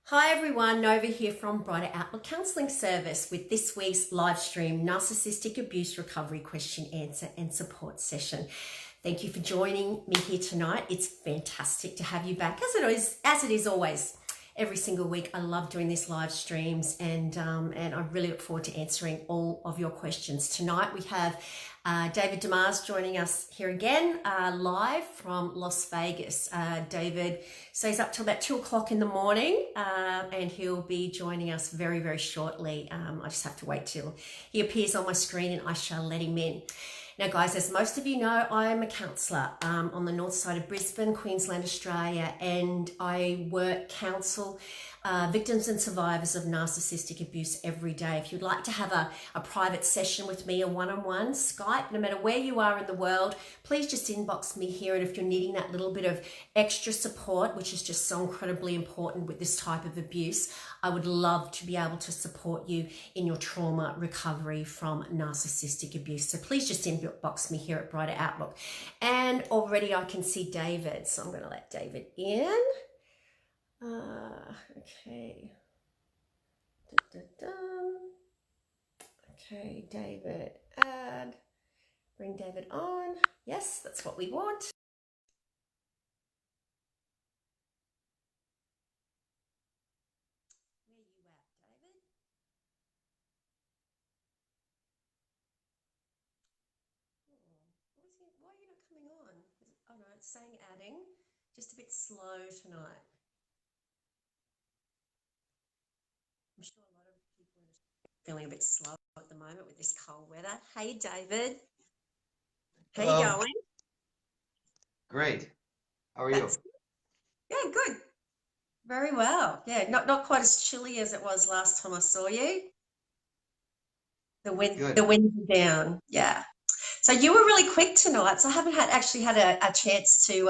Hi everyone, Nova here from Brighter Outlook Counselling Service with this week's live stream Narcissistic Abuse Recovery Question Answer and Support Session. Thank you for joining me here tonight. It's fantastic to have you back as it is always. Every single week, I love doing these live streams and I really look forward to answering all of your questions. Tonight we have David Demars joining us here again, live from Las Vegas. David stays up till about 2 o'clock in the morning and he'll be joining us very, very shortly. I just have to wait till he appears on my screen and I shall let him in. Now, guys, as most of you know, I'm a counsellor on the north side of Brisbane, Queensland, Australia, and I counsel victims and survivors of narcissistic abuse every day. If you'd like to have a private session with me, a one-on-one, Skype, no matter where you are in the world, please just inbox me here. And if you're needing that little bit of extra support, which is just so incredibly important with this type of abuse, I would love to be able to support you in your trauma recovery from narcissistic abuse. So please just inbox me here at Brighter Outlook. And already I can see David, so I'm going to let David in. Okay. Okay, David, bring David on. Yes, that's what we want. Where are you at, David? Why are you not coming on? Oh no, it's saying adding. Just a bit slow tonight. I'm sure a lot of people are feeling a bit slow at the moment with this cold weather. Hey, David. How you going? Great. How are you? Yeah, good. Very well. Yeah, not quite as chilly as it was last time I saw you. The winds are down. Yeah. So you were really quick tonight. So I haven't actually had a chance to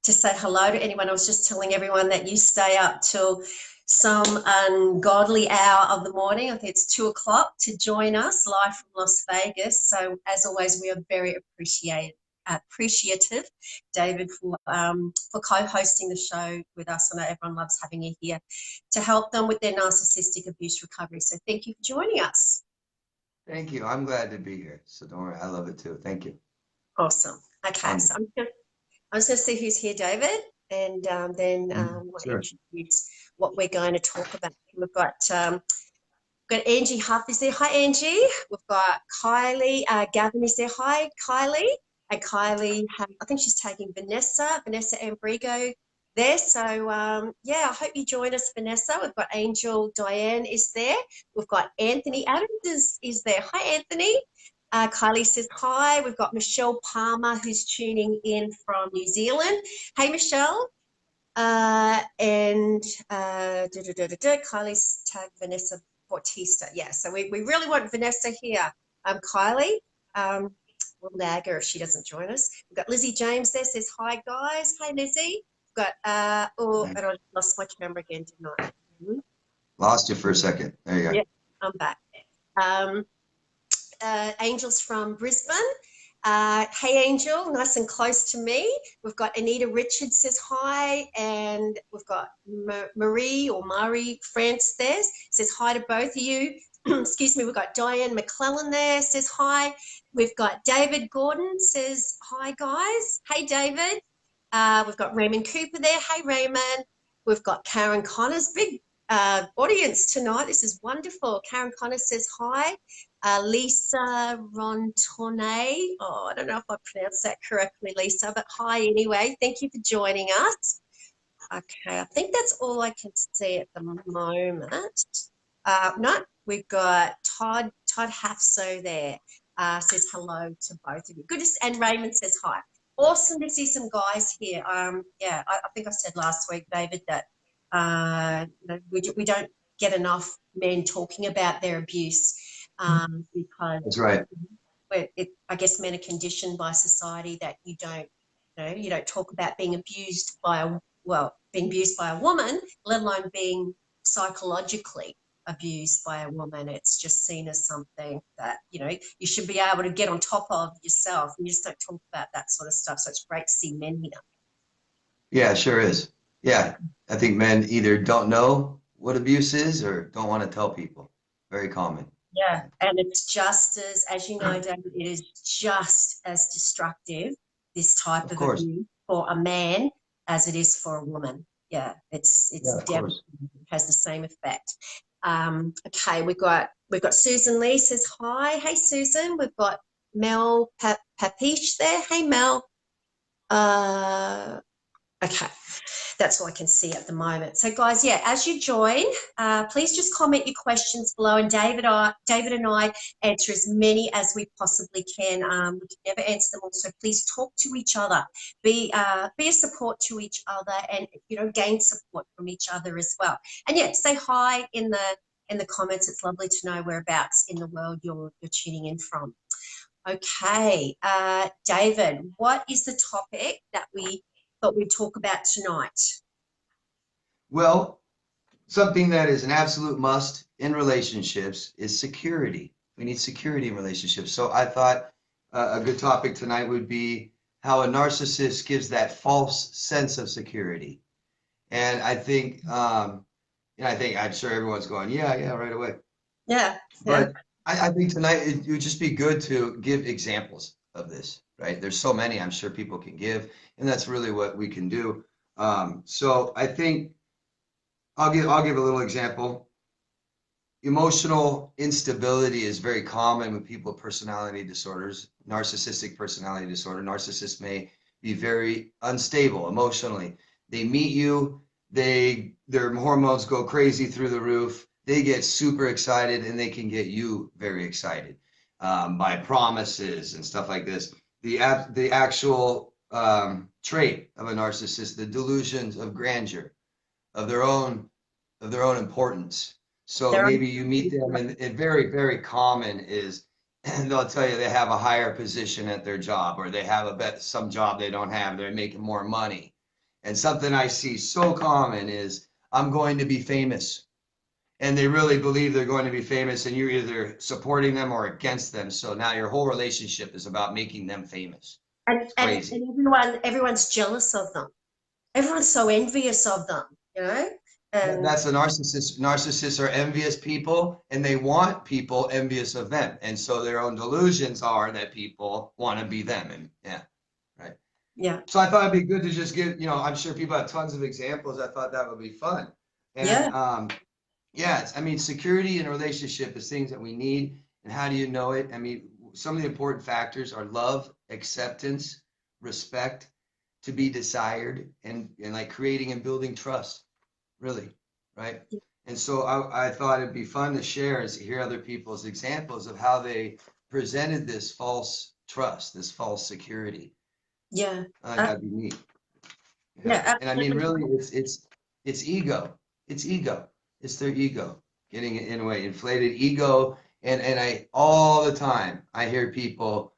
say hello to anyone. I was just telling everyone that you stay up till some ungodly hour of the morning. I think it's 2 o'clock to join us live from Las Vegas. So as always, we are very appreciative, David, for co-hosting the show with us. I know everyone loves having you here to help them with their narcissistic abuse recovery. So thank you for joining us. Thank you. I'm glad to be here. So don't worry. I love it too. Thank you. Awesome. Okay, so I'm just going to see who's here, David, and then we'll introduce what we're going to talk about. We've got Angie Huff is there. Hi, Angie. We've got Kylie. Gavin is there. Hi, Kylie. And Kylie, I think she's taking Vanessa Ambrigo there. So, yeah, I hope you join us, Vanessa. We've got Angel Diane is there. We've got Anthony Adams is there. Hi, Anthony. Kylie says hi. We've got Michelle Palmer who's tuning in from New Zealand. Hey, Michelle. Kylie's tagged Vanessa Bautista. Yeah, so we really want Vanessa here. Kylie, we'll nag her if she doesn't join us. We've got Lizzie James there, says hi, guys. Hey, Lizzie. We've got, and I lost my camera again, didn't I? Lost you for a second. There you go. Yeah, I'm back. Angel's from Brisbane. Hey, Angel, nice and close to me. We've got Anita Richards says hi, and we've got Marie France there, says hi to both of you. Excuse me, we've got Diane McClellan there, says hi. We've got David Gordon, says hi, guys. Hey, David. We've got Raymond Cooper there. Hey, Raymond. We've got Karen Connors, big audience tonight. This is wonderful. Karen Connors says hi. Lisa Rontone. Oh, I don't know if I pronounced that correctly, Lisa, but hi anyway. Thank you for joining us. Okay, I think that's all I can see at the moment. No, we've got Todd Hafso there. Says hello to both of you. Good, and Raymond says hi. Awesome to see some guys here. Yeah, I think I said last week, David, that we don't get enough men talking about their abuse because that's right. I guess men are conditioned by society that you don't talk about being abused by a woman, let alone being psychologically abused by a woman. It's just seen as something that you should be able to get on top of yourself, and you just don't talk about that sort of stuff. So it's great to see men here. Yeah, it sure is. Yeah, I think men either don't know what abuse is or don't want to tell people. Very common. Yeah, Yeah, and it's just as you know, David, it is just as destructive, this type of of course. abuse for a man as it is for a woman. Yeah, Yeah, it's of devastating. course. It has the same effect. Okay, we've got Susan Lee says hi. Hey Susan, we've got Mel Papish there. Hey Mel. Uh, Okay, that's all I can see at the moment. So, guys, yeah, as you join, please just comment your questions below, and David and I answer as many as we possibly can. We can never answer them all, so please talk to each other, be a support to each other, and gain support from each other as well. And yeah, say hi in the comments. It's lovely to know whereabouts in the world you're tuning in from. Okay, David, what is the topic that we thought we'd talk about tonight? Well, something that is an absolute must in relationships is security. We need security in relationships. So I thought a good topic tonight would be how a narcissist gives that false sense of security. And I'm sure everyone's going, yeah, yeah, right away. Yeah, yeah, But I think tonight it would just be good to give examples of this, right? There's so many I'm sure people can give, and that's really what we can do. So I think I'll give a little example. Emotional instability is very common with people with personality disorders, narcissistic personality disorder. Narcissists may be very unstable emotionally. They meet you, their hormones go crazy through the roof. They get super excited and they can get you very excited by promises and stuff like this. The actual trait of a narcissist, the delusions of grandeur, of their own of their own importance. So they're maybe you meet them, and very, very common is and they'll tell you they have a higher position at their job, or they have some job they don't have. They're making more money. And something I see so common is I'm going to be famous. And they really believe they're going to be famous, and you're either supporting them or against them. So now your whole relationship is about making them famous. and, It's and, crazy. and everyone's jealous of them. Everyone's so envious of them, you know? And That's a narcissist. Narcissists are envious people, and they want people envious of them. And so their own delusions are that people want to be them. And yeah, right. yeah, So I thought it'd be good to just give, I'm sure people have tons of examples. I thought that would be fun. And yeah, yeah, I mean, security in a relationship is things that we need. And how do you know it? I mean, some of the important factors are love, acceptance, respect, to be desired, and like creating and building trust, really, right? And so I thought it'd be fun to share and hear other people's examples of how they presented this false trust, this false security. yeah, I think uh, that'd be neat. Yeah. yeah, And I mean, absolutely. really, it's ego. It's ego. It's their ego getting in a way inflated ego. And I all the time I hear people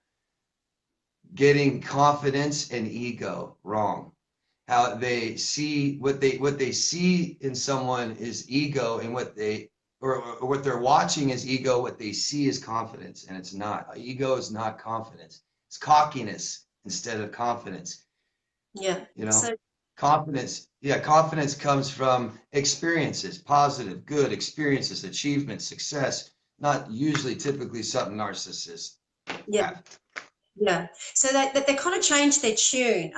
getting confidence and ego wrong. How they see what they see in someone is ego, and or what they're watching is ego. What they see is confidence, and it's not. Ego is not confidence. It's cockiness instead of confidence. Yeah. You know, So confidence. Yeah, confidence comes from experiences, positive, good experiences, achievement, success. Not usually, typically something narcissists yeah, have. yeah. So they kind of changed their tune,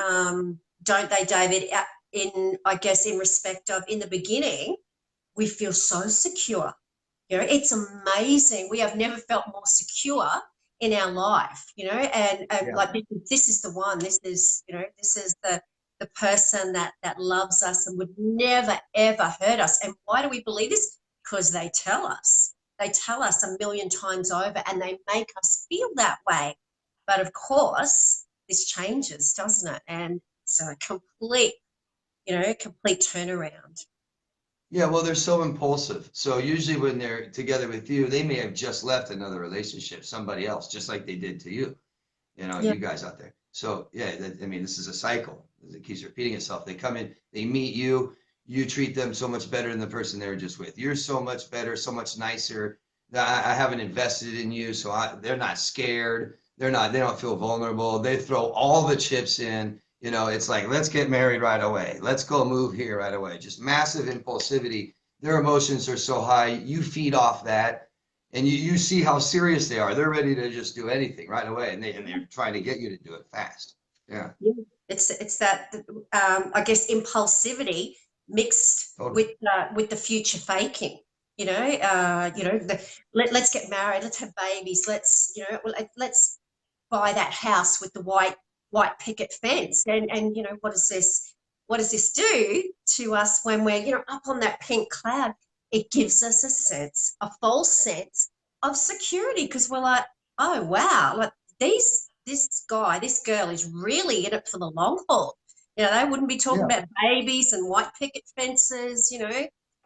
don't they, David? In I guess in respect of in the beginning, we feel so secure. It's amazing. We have never felt more secure in our life, and Yeah. like this is the one. This is the person that loves us and would never ever hurt us. And why do we believe this? Because they tell us. They tell us a million times over, and they make us feel that way. But of course, this changes, doesn't it? And it's a complete turnaround. Yeah, well, they're so impulsive. So usually when they're together with you, they may have just left another relationship, somebody else, just like they did to you, Yeah, you guys out there. So yeah, I mean, this is a cycle. It keeps repeating itself. They come in, they meet you, you treat them so much better than the person they were just with. You're so much better, so much nicer. I haven't invested in you, so they're not scared. They don't feel vulnerable. They throw all the chips in, You know, it's like, let's get married right away. Let's go move here right away. Just massive impulsivity. Their emotions are so high. You feed off that and you see how serious they are. They're ready to just do anything right away. And they're trying to get you to do it fast. Yeah. Yeah. It's that I guess impulsivity mixed Totally. with the future faking. Let's get married, let's have babies, let's buy that house with the white picket fence. And what does this do to us when we're up on that pink cloud? It gives us a false sense of security, because we're like, oh wow, like this girl is really in it for the long haul. They wouldn't be talking Yeah, about babies and white picket fences,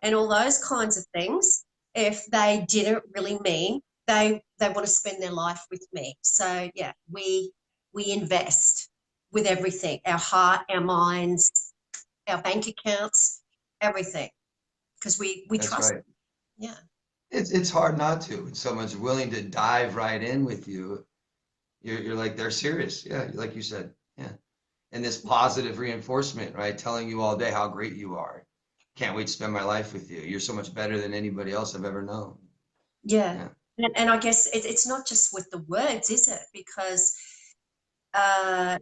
and all those kinds of things if they didn't really mean they want to spend their life with me. So yeah, we invest with everything, our heart, our minds, our bank accounts, everything, because we that's trust right. them. Yeah. It's hard not to. When someone's willing to dive right in with you, you're like, they're serious. Yeah, like you said. Yeah. And this positive reinforcement, right? Telling you all day how great you are. Can't wait to spend my life with you. You're so much better than anybody else I've ever known. Yeah. Yeah. And I guess it's not just with the words, is it? Because they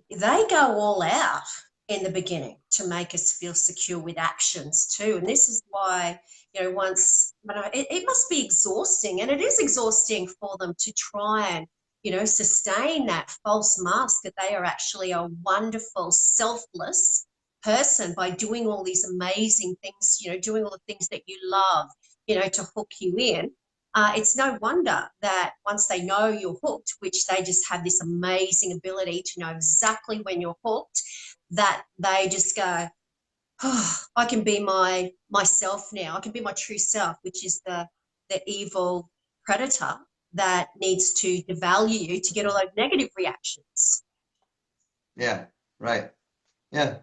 go all out in the beginning to make us feel secure with actions too. And this is why, once, it must be exhausting, and it is exhausting for them to try and, sustain that false mask that they are actually a wonderful, selfless person by doing all these amazing things, doing all the things that you love, to hook you in. It's no wonder that once they know you're hooked, which they just have this amazing ability to know exactly when you're hooked, that they just go, oh, I can be myself now. I can be my true self, which is the evil predator that needs to devalue you to get all those negative reactions. Yeah. Right. Yeah.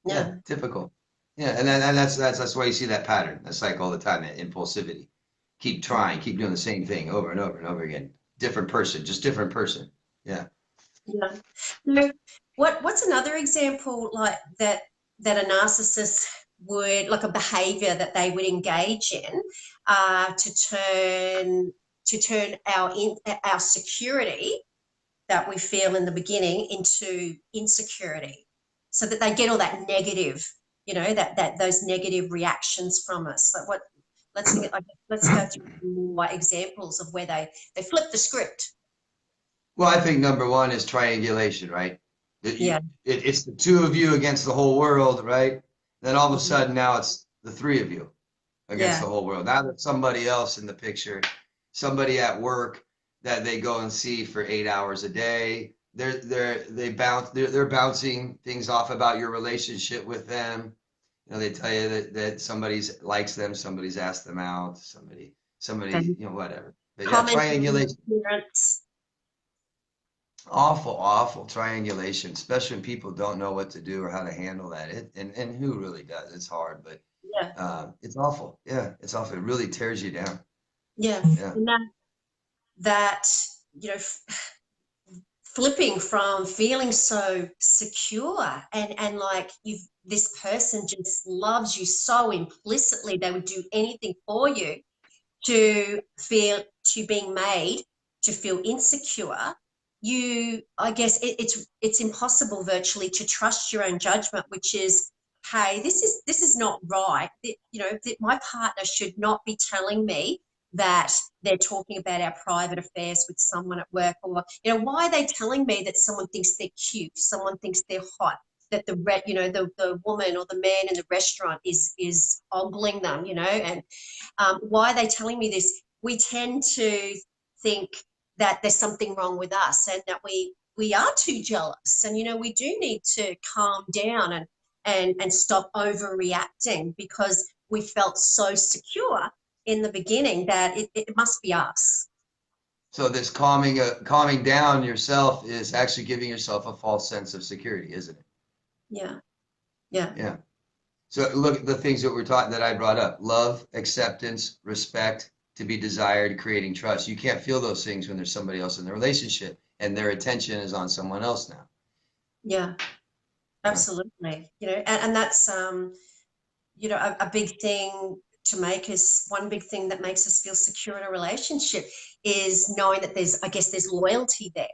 Yeah. Yeah. Typical. Yeah. And that's why you see that pattern. That's like all the time, that impulsivity. Keep trying, keep doing the same thing over and over and over again. Different person, just different person. Yeah. Yeah. So what's another example like that a narcissist would, like a behavior that they would engage in, to turn our security that we feel in the beginning into insecurity, so that they get all that negative, that those negative reactions from us. Like what? Let's think. Let's go through more examples of where they flip the script. Well, I think number one is triangulation, right? Yeah. It's the two of you against the whole world, right? Then all of a Mhm. sudden now it's the three of you against Yeah. the whole world. Now there's somebody else in the picture, somebody at work that they go and see for 8 hours a day. They're bouncing things off about your relationship with them. You know, they tell you that somebody's likes them, somebody's asked them out, somebody, And whatever. But yeah, commenting on triangulation. the appearance. Awful, awful triangulation, especially when people don't know what to do or how to handle that. And who really does? It's hard, but Yeah. it's awful. Yeah, it's awful. It really tears you down. Yeah. Yeah. And that flipping from feeling so secure and like you've this person just loves you so implicitly, they would do anything for you, to being made to feel insecure. I guess it's impossible virtually to trust your own judgment, which is, hey, this is not right. My partner should not be telling me that they're talking about our private affairs with someone at work, or why are they telling me that someone thinks they're cute, someone thinks they're hot, that the woman or the man in the restaurant is ogling them, and why are they telling me this? We tend to think that there's something wrong with us, and that we are too jealous, and we do need to calm down and stop overreacting, because we felt so secure in the beginning that it must be us. So this calming down yourself is actually giving yourself a false sense of security, isn't it? Yeah. Yeah. Yeah. So look at the things that we're taught that I brought up: love, acceptance, respect, to be desired, creating trust. You can't feel those things when there's somebody else in the relationship and their attention is on someone else now. Yeah. Absolutely. You know, and that's, you know, a big thing to make us, one big thing that makes us feel secure in a relationship is knowing that there's, I guess, there's loyalty there.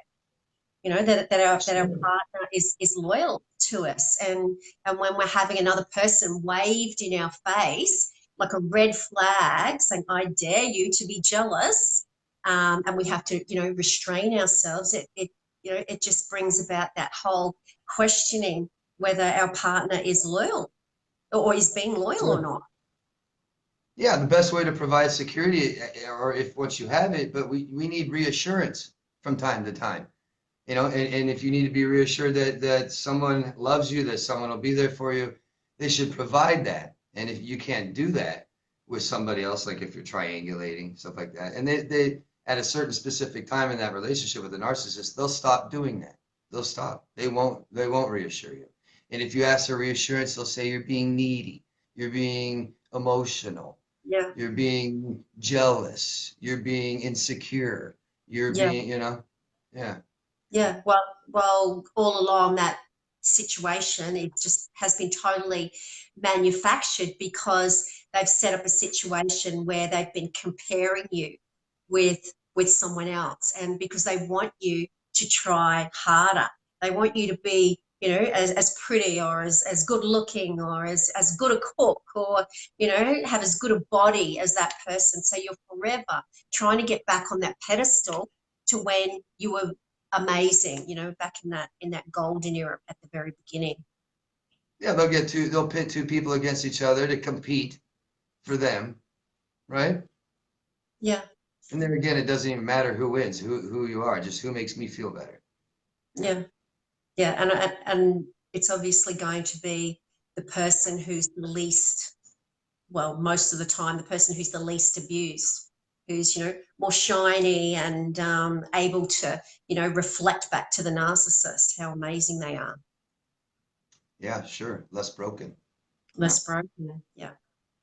You know, that our Sure. partner is loyal to us, and when we're having another person waved in our face like a red flag saying I dare you to be jealous, and we have to, you know, restrain ourselves, it you know, it just brings about that whole questioning whether our partner is loyal or is being loyal or Sure. not. Yeah, the best way to provide security, or if once you have it, but we need reassurance from time to time. And if you need to be reassured that someone loves you, that someone will be there for you, they should provide that. And if you can't do that with somebody else, like if you're triangulating, stuff like that, and they at a certain specific time in that relationship with a narcissist, they'll stop doing that. They'll stop. They won't reassure you. And if you ask for reassurance, they'll say you're being needy, you're being emotional, Yeah, you're being jealous, you're being insecure, you're yeah. being, yeah. Yeah, well, all along that situation, it just has been totally manufactured because they've set up a situation where they've been comparing you with someone else, and because they want you to try harder, they want you to be, you know, as pretty or as good looking or as good a cook or, you know, have as good a body as that person. So you're forever trying to get back on that pedestal to when you were amazing, you know, back in that golden era at the very beginning. Yeah, they'll pit two people against each other to compete for them, right? Yeah, And then again, it doesn't even matter who wins, who you are, just who makes me feel better. Yeah. yeah, yeah, and it's obviously going to be the person who's the least, well, most of the time, the person who's the least abused, who's, you know, more shiny and able to, you know, reflect back to the narcissist how amazing they are. Yeah, sure. Less broken. Yeah. Less broken. Yeah,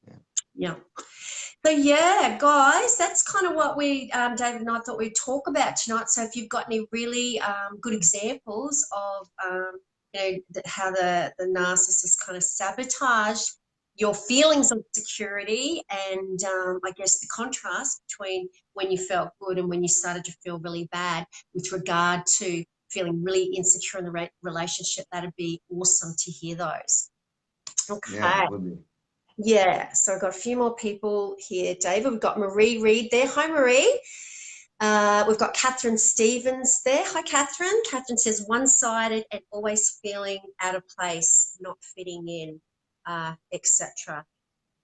Yeah. yeah. So yeah, guys, that's kind of what we, David and I thought we'd talk about tonight. So if you've got any really good examples of, you know, how the narcissist kind of sabotaged your feelings of security, and I guess the contrast between when you felt good and when you started to feel really bad with regard to feeling really insecure in the relationship, that'd be awesome to hear those. Yeah, Okay. it would be. Yeah, so I've got a few more people here, David. We've got Marie Reed there. Hi, Marie. We've got Catherine Stevens there. Hi, Catherine. Catherine says one-sided and always feeling out of place, not fitting in, etc.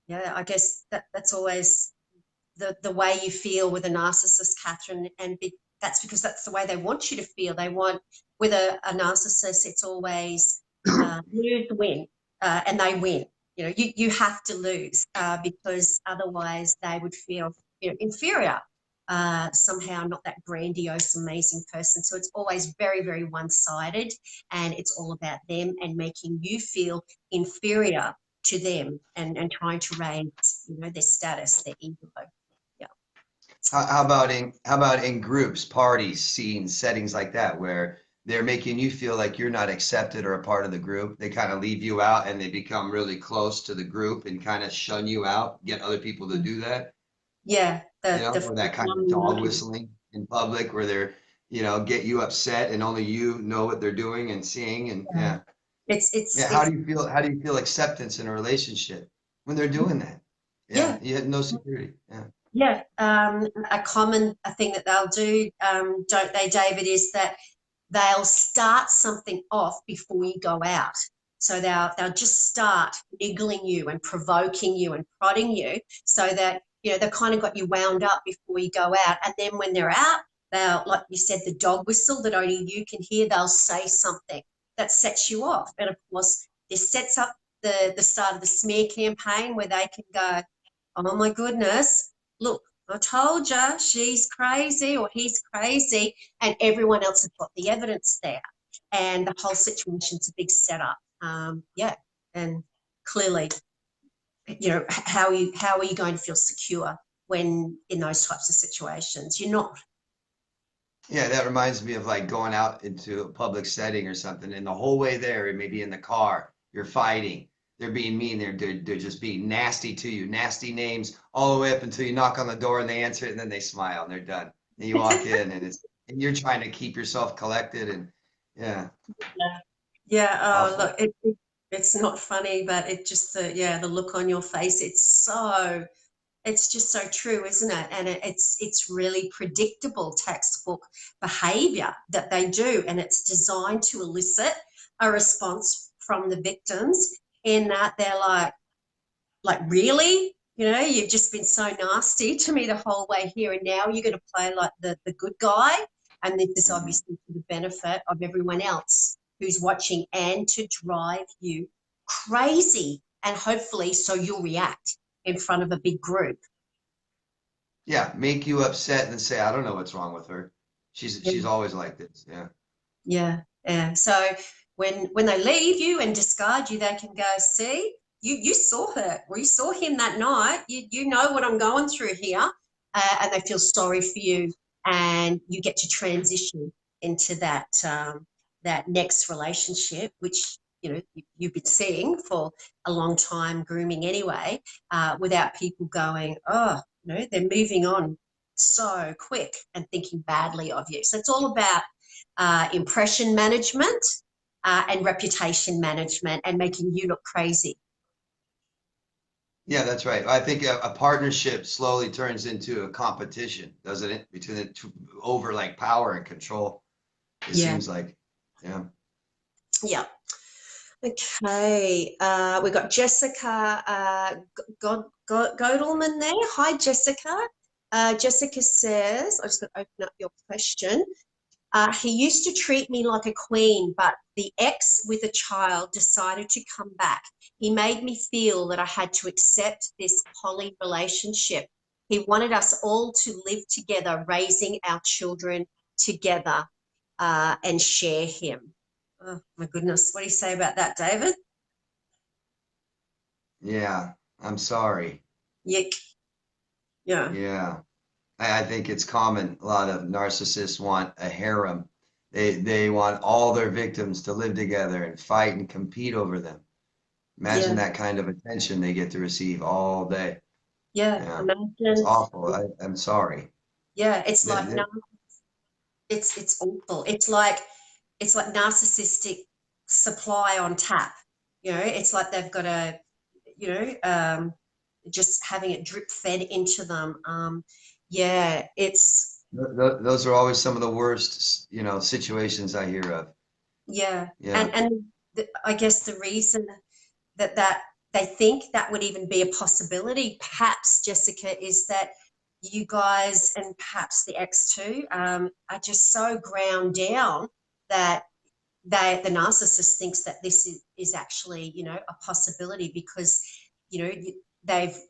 Yeah, I guess that's always the way you feel with a narcissist, Catherine, and that's because that's the way they want you to feel. They want, with a narcissist, it's always lose, win, and they win. You know, you have to lose because otherwise they would feel, you know, inferior, somehow not that grandiose, amazing person. So it's always very, very one-sided, and it's all about them and making you feel inferior to them, and trying to raise, you know, their status, their ego. Yeah. How about in groups, parties, scenes, settings like that, where they're making you feel like you're not accepted or a part of the group. They kind of leave you out and they become really close to the group and kind of shun you out, get other people to do that, Yeah. or that kind of dog whistling in public where get you upset and only you know what they're doing and seeing. And yeah. It's Yeah. it's How it's do you feel? How do you feel acceptance in a relationship when they're doing that? Yeah. yeah. You had no security. Yeah. Yeah. A common thing that they'll do, don't they, David, is that they'll start something off before you go out. So they'll just start niggling you and provoking you and prodding you so that, you know, they've kind of got you wound up before you go out. And then when they're out, they'll, like you said, the dog whistle that only you can hear, they'll say something that sets you off. And of course, this sets up the start of the smear campaign where they can go, oh my goodness, look, I told you she's crazy or he's crazy, and everyone else has got the evidence there. And the whole situation's a big setup. Yeah, and clearly, you know, how are you going to feel secure when in those types of situations? You're not. Yeah, that reminds me of like going out into a public setting or something, and the whole way there, maybe in the car, you're fighting. They're being mean. They're just being nasty to you, nasty names all the way up until you knock on the door and they answer it, and then they smile and they're done. And you walk in, and you're trying to keep yourself collected, and yeah, Yeah. Yeah, oh, awful. look, it's not funny, but it just the look on your face, it's just so true, isn't it? And it's really predictable textbook behavior that they do, and it's designed to elicit a response from the victims in that they're like really, you've just been so nasty to me the whole way here, and now you're going to play like the good guy, and this is Mhm. obviously for the benefit of everyone else who's watching and to drive you crazy, and hopefully so you'll react in front of a big group. Yeah, make you upset and say, I don't know what's wrong with her. She's always like this. Yeah. Yeah, yeah. So when they leave you and discard you, they can go, see, you saw her or you saw him that night. You know what I'm going through here, and they feel sorry for you, and you get to transition into that next relationship, which you've been seeing for a long time, grooming anyway, without people going, oh, they're moving on so quick and thinking badly of you. So it's all about impression management and reputation management and making you look crazy. Yeah, that's right. I think a partnership slowly turns into a competition, doesn't it? Between the two, over like power and control. It Yeah, seems like, yeah. yeah. Okay, we've got Jessica Godelman there. Hi, Jessica. Jessica says, I just got to open up your question. He used to treat me like a queen, but the ex with a child decided to come back. He made me feel that I had to accept this poly relationship. He wanted us all to live together, raising our children together and share him. Oh, my goodness. What do you say about that, David? Yeah, I'm sorry. Yick. Yeah. Yeah. I think it's common. A lot of narcissists want a harem. They want all their victims to live together and fight and compete over them. Imagine Yeah. that kind of attention they get to receive all day. Yeah. Yeah. It's Imagine. awful. I'm sorry. Yeah. It's That, like, no, that- it's awful. It's like narcissistic supply on tap. It's like they've got you know, um, just having it drip fed into them. Yeah, those are always some of the worst, situations I hear of. yeah, Yeah. and I guess the reason that they think that would even be a possibility, perhaps, Jessica, is that you guys and perhaps the ex too are just so ground down that the narcissist thinks that this is actually a possibility because you know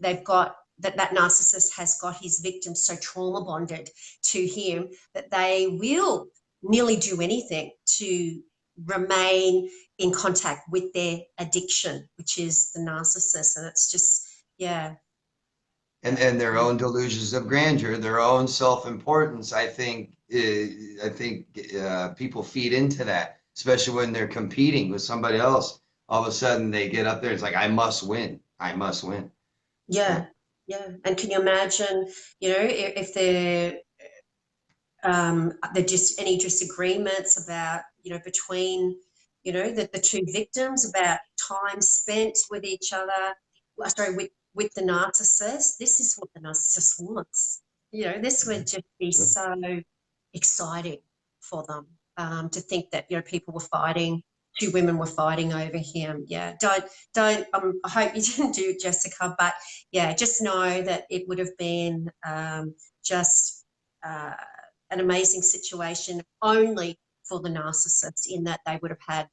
they've got that narcissist has got his victim so trauma bonded to him that they will nearly do anything to remain in contact with their addiction, which is the narcissist. And it's just yeah, And their own delusions of grandeur, their own self-importance. I think people feed into that, especially when they're competing with somebody else. All of a sudden, they get up there. It's like, I must win. I must win. Yeah. yeah, yeah. And can you imagine, if they're just any disagreements about, between, the two victims about time spent with each other, sorry, with the narcissist. This is what the narcissist wants. This would just be Sure. so exciting for them, to think that, people were fighting, two women were fighting over him. Yeah, don't, I hope you didn't do it, Jessica, but yeah, just know that it would have been just, uh, an amazing situation only for the narcissist, in that they would have had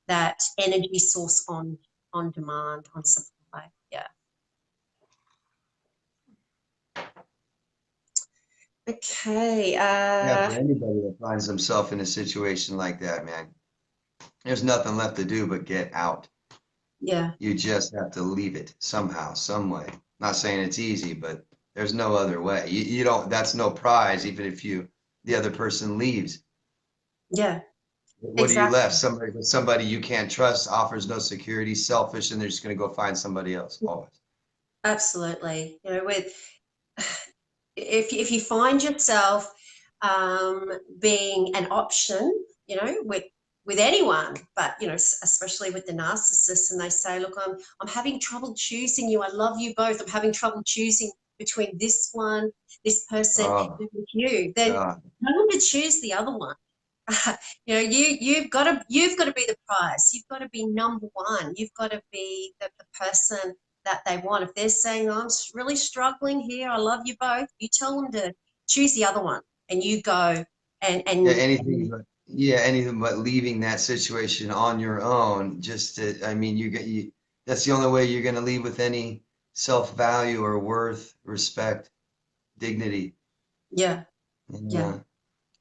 that energy source on demand, on supply. Yeah. Okay. Yeah, for anybody that finds themselves in a situation like that, man, there's nothing left to do but get out. Yeah. You just have to leave it somehow, some way. Not saying it's easy, but there's no other way. You don't, that's no prize, even if you the other person leaves. Yeah, What are you left? exactly. Somebody you can't trust, offers no security, selfish, and they're just going to go find somebody else always. Absolutely. You know, with if you find yourself being an option, you know, with anyone, but you know, especially with the narcissist, and they say, "Look, I'm having trouble choosing you. I love you both. I'm having trouble choosing between this one, this person, Oh and with you." Then God. no one to choose the other one. You know, you've got to be the prize. You've got to be number one. You've got to be the person that they want. If they're saying, "I'm really struggling here, I love you both," you tell them to choose the other one, and you go Yeah, and anything but leaving that situation on your own. Just to, I mean, that's the only way you're going to leave with any self-value or worth, respect, dignity. yeah, yeah. Yeah.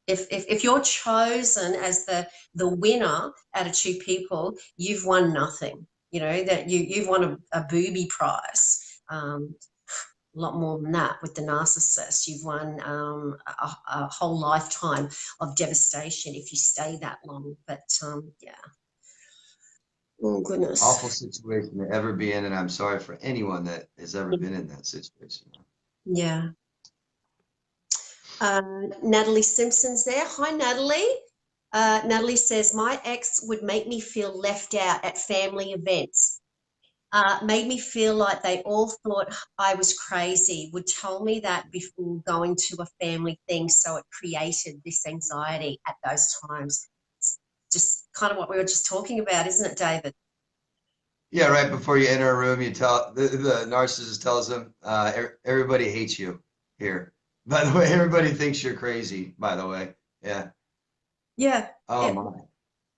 If you're chosen as the winner out of two people, you've won nothing. You know that you've won a booby prize. A lot more than that with the narcissist. You've won a whole lifetime of devastation if you stay that long. But yeah, oh goodness, Awful situation to ever be in, and I'm sorry for anyone that has ever been in that situation. yeah. Natalie Simpson's there. Hi, Natalie. Natalie says, my ex would make me feel left out at family events. Made me feel like they all thought I was crazy, would tell me that before going to a family thing. So it created this anxiety at those times. It's just kind of what we were just talking about, isn't it, David? Yeah, right before you enter a room, you tell the narcissist tells them, everybody hates you here. By the way, everybody thinks you're crazy, by the way. Yeah. Yeah. Oh It, my.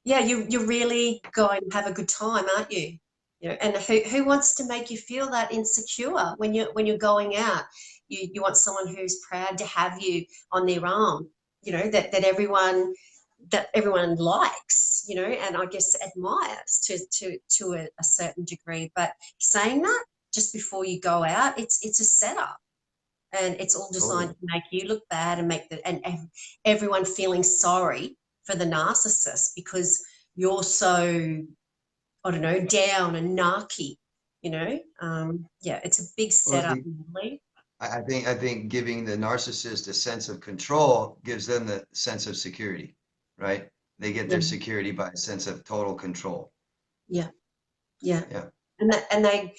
yeah, you're really going to have a good time, aren't you? You know, and who wants to make you feel that insecure when you're going out? You want someone who's proud to have you on their arm, you know, that everyone likes, you know, and I guess admires to a certain degree. But saying that just before you go out, it's a setup, and it's all designed Totally. to make you look bad and make everyone feeling sorry for the narcissist because you're so, I don't know, down and narky, you know. Yeah, it's a big Well, setup, really. I think giving the narcissist a sense of control gives them the sense of security, right? They get Yeah, their security by a sense of total control. yeah, yeah. Yeah. And they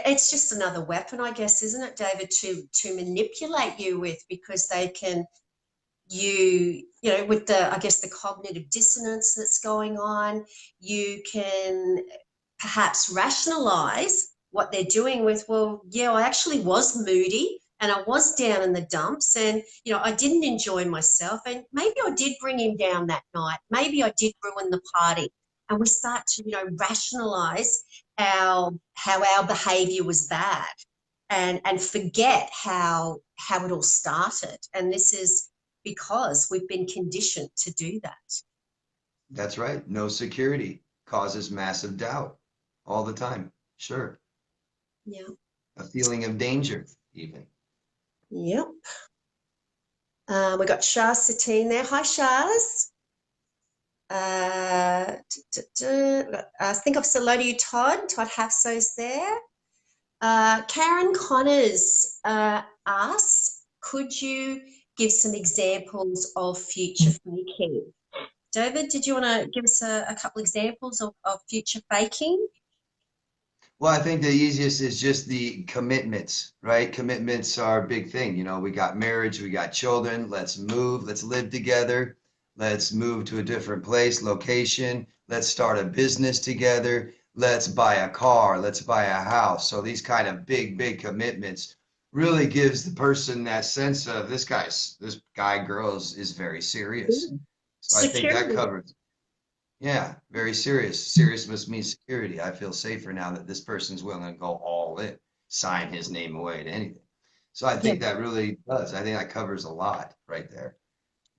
it's just another weapon, I guess, isn't it, David, to manipulate you with, because they can, you know, with the, I guess, the cognitive dissonance that's going on, you can perhaps rationalize what they're doing with, well, yeah, I actually was moody and I was down in the dumps, and you know, I didn't enjoy myself, and maybe I did bring him down that night, maybe I did ruin the party. And we start to, you know, rationalize how our behavior was bad, and forget how it all started. And this is because we've been conditioned to do that. That's right. No security causes massive doubt all the time. Sure. Yeah. A feeling of danger, even. Yep. We got Shaz Satine there. Hi, Shaz. I think I've said hello to you, Todd. Todd Hafso's there. Karen Connors asks, could you give some examples of future faking? David, did you want to give us a couple examples of future faking? Well, I think the easiest is just the commitments, right? Commitments are a big thing. You know, we got marriage, we got children. Let's move, let's live together. Let's move to a different place, location. Let's start a business together. Let's buy a car. Let's buy a house. So these kind of big commitments really gives the person that sense of this guy, girls is very serious. So I think that Security. covers. Yeah, very serious. Serious must mean security. I feel safer now that this person's willing to go all in, sign his name away to anything. So I Yeah, think that really does. I think that covers a lot right there.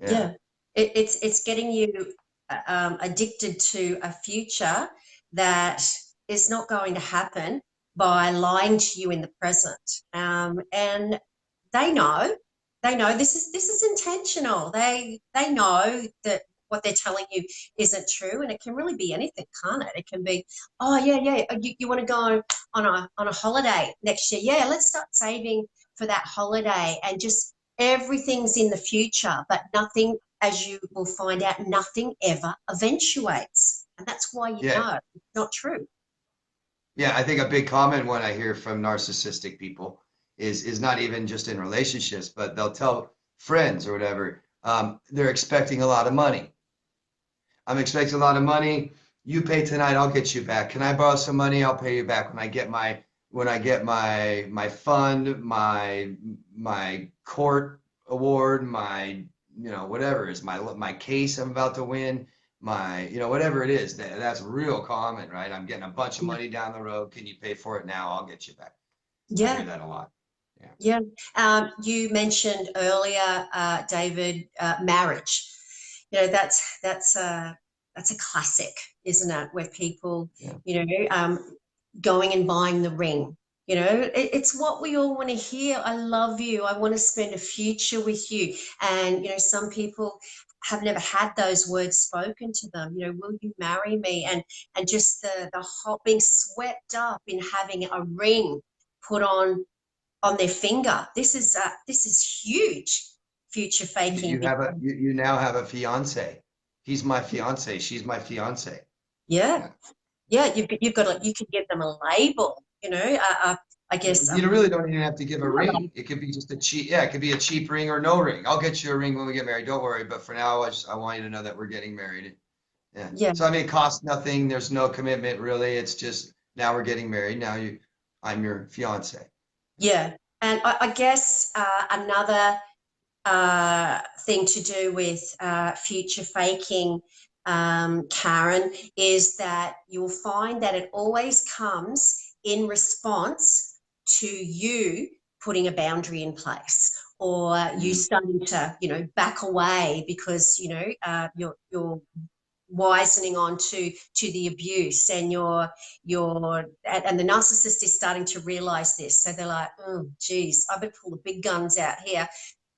Yeah, yeah. It's getting you addicted to a future that is not going to happen by lying to you in the present. And they know. They know this is intentional. They know that what they're telling you isn't true, and it can really be anything, can't it? It can be, oh yeah, yeah, you want to go on a holiday next year? Yeah, let's start saving for that holiday, and just everything's in the future, but nothing, as you will find out, nothing ever eventuates, and that's why you Yeah. know it's not true. Yeah, I think a big common one I hear from narcissistic people is not even just in relationships, but they'll tell friends or whatever, they're expecting a lot of money. I'm expecting a lot of money. You pay tonight, I'll get you back. Can I borrow some money? I'll pay you back when I get my fund, my court award, my whatever is my case I'm about to win, my whatever it is. That's real common, right? I'm getting a bunch of Yeah, money down the road. Can you pay for it now? I'll get you back. I hear yeah. that a lot. Yeah. Yeah. You mentioned earlier, David, marriage. You know, that's a classic, isn't it? Where people, Yeah. going and buying the ring. It's what we all want to hear. I love you. I want to spend a future with you. And some people have never had those words spoken to them. Will you marry me? And just the whole being swept up in having a ring put on their finger. This is huge future You, faking. you have a you now have a fiance. He's my fiance. She's my fiance. Yeah, Yeah. yeah. You've got you could give them a label. I guess You really don't even have to give a ring. It could be just a cheap, yeah, it could be a cheap ring or no ring. I'll get you a ring when we get married. Don't worry. But for now, I want you to know that we're getting married. Yeah. yeah, So I mean, it costs nothing. There's no commitment really. It's just now we're getting married. I'm your fiance. yeah. And I guess another thing to do with future faking, Karen, is that you'll find that it always comes in response to you putting a boundary in place, or you Mm. starting to, back away because you're wisening on to the abuse, and and the narcissist is starting to realize this, so they're like, oh geez, I better pull the big guns out here,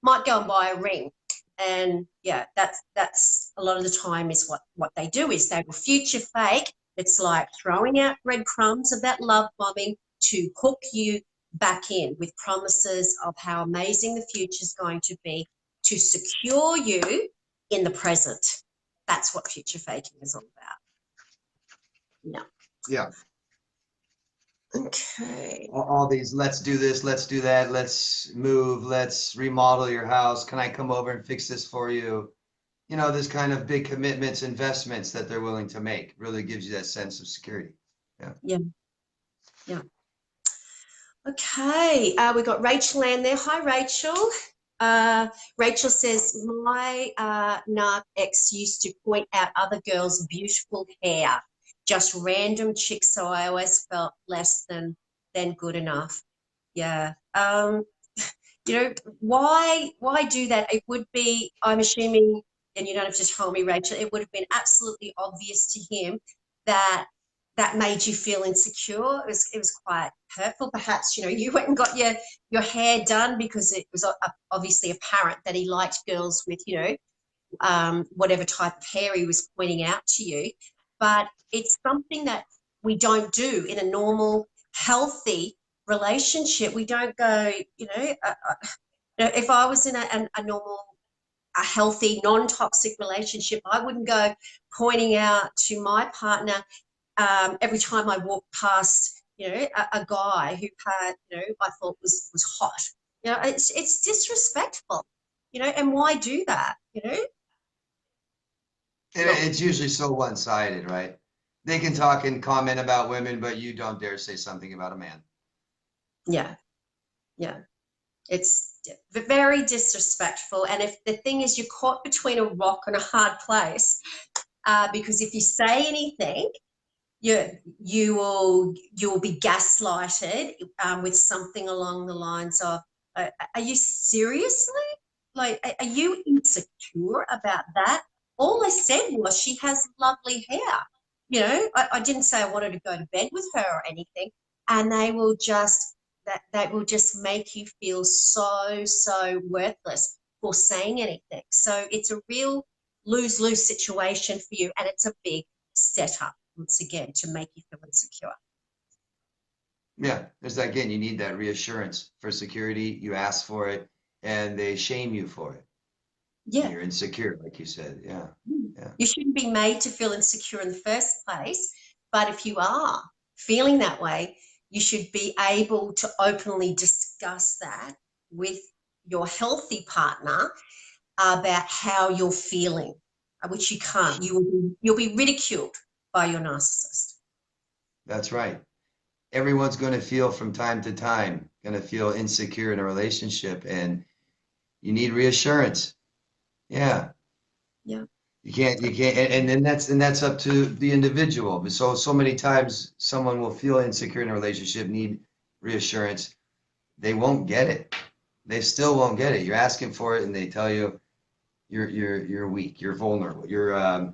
might go and buy a ring. And yeah, that's a lot of the time is what they do, is they will future fake. It's like throwing out breadcrumbs of that love bombing to hook you back in with promises of how amazing the future is going to be, to secure you in the present. That's what future faking is all about. Yeah. Yeah. Okay. All these, let's do this, let's do that, let's move, let's remodel your house. Can I come over and fix this for you? This kind of big commitments, investments that they're willing to make really gives you that sense of security. Yeah. Yeah. Yeah. Okay. We got Rachel Ann there. Hi, Rachel. Rachel says, my narc ex used to point out other girls' beautiful hair, just random chicks, so I always felt less than good enough. Yeah. Why do that? It would be, I'm assuming, and you don't have to tell me, Rachel, it would have been absolutely obvious to him that that made you feel insecure. It was quite hurtful. Perhaps, you went and got your hair done because it was obviously apparent that he liked girls with, whatever type of hair he was pointing out to you. But it's something that we don't do in a normal, healthy relationship. We don't go, if I was in a normal, a healthy, non-toxic relationship, I wouldn't go pointing out to my partner every time I walked past, a guy who had, I thought was hot. It's disrespectful, and why do that? And Not, it's usually so one-sided, right? They can talk and comment about women, but you don't dare say something about a man. yeah, yeah. It's very disrespectful. And if the thing is, you're caught between a rock and a hard place, because if you say anything, you will be gaslighted, with something along the lines of, "Are you seriously? Like, are you insecure about that?" All I said was she has lovely hair. I didn't say I wanted to go to bed with her or anything. And they will just that will just make you feel so worthless for saying anything. So it's a real lose-lose situation for you, and it's a big setup once again to make you feel insecure. Yeah, there's that again, you need that reassurance for security. You ask for it and they shame you for it. And Yeah. you're insecure, like you said. Yeah. Yeah. You shouldn't be made to feel insecure in the first place, but if you are feeling that way, you should be able to openly discuss that with your healthy partner about how you're feeling, which you can't. You'll be ridiculed by your narcissist. That's right. Everyone's going to feel from time to time, going to feel insecure in a relationship, and you need reassurance. Yeah. Yeah. You can't, and that's up to the individual. But so many times someone will feel insecure in a relationship, need reassurance. They won't get it. They still won't get it. You're asking for it, and they tell you you're weak, you're vulnerable, yeah.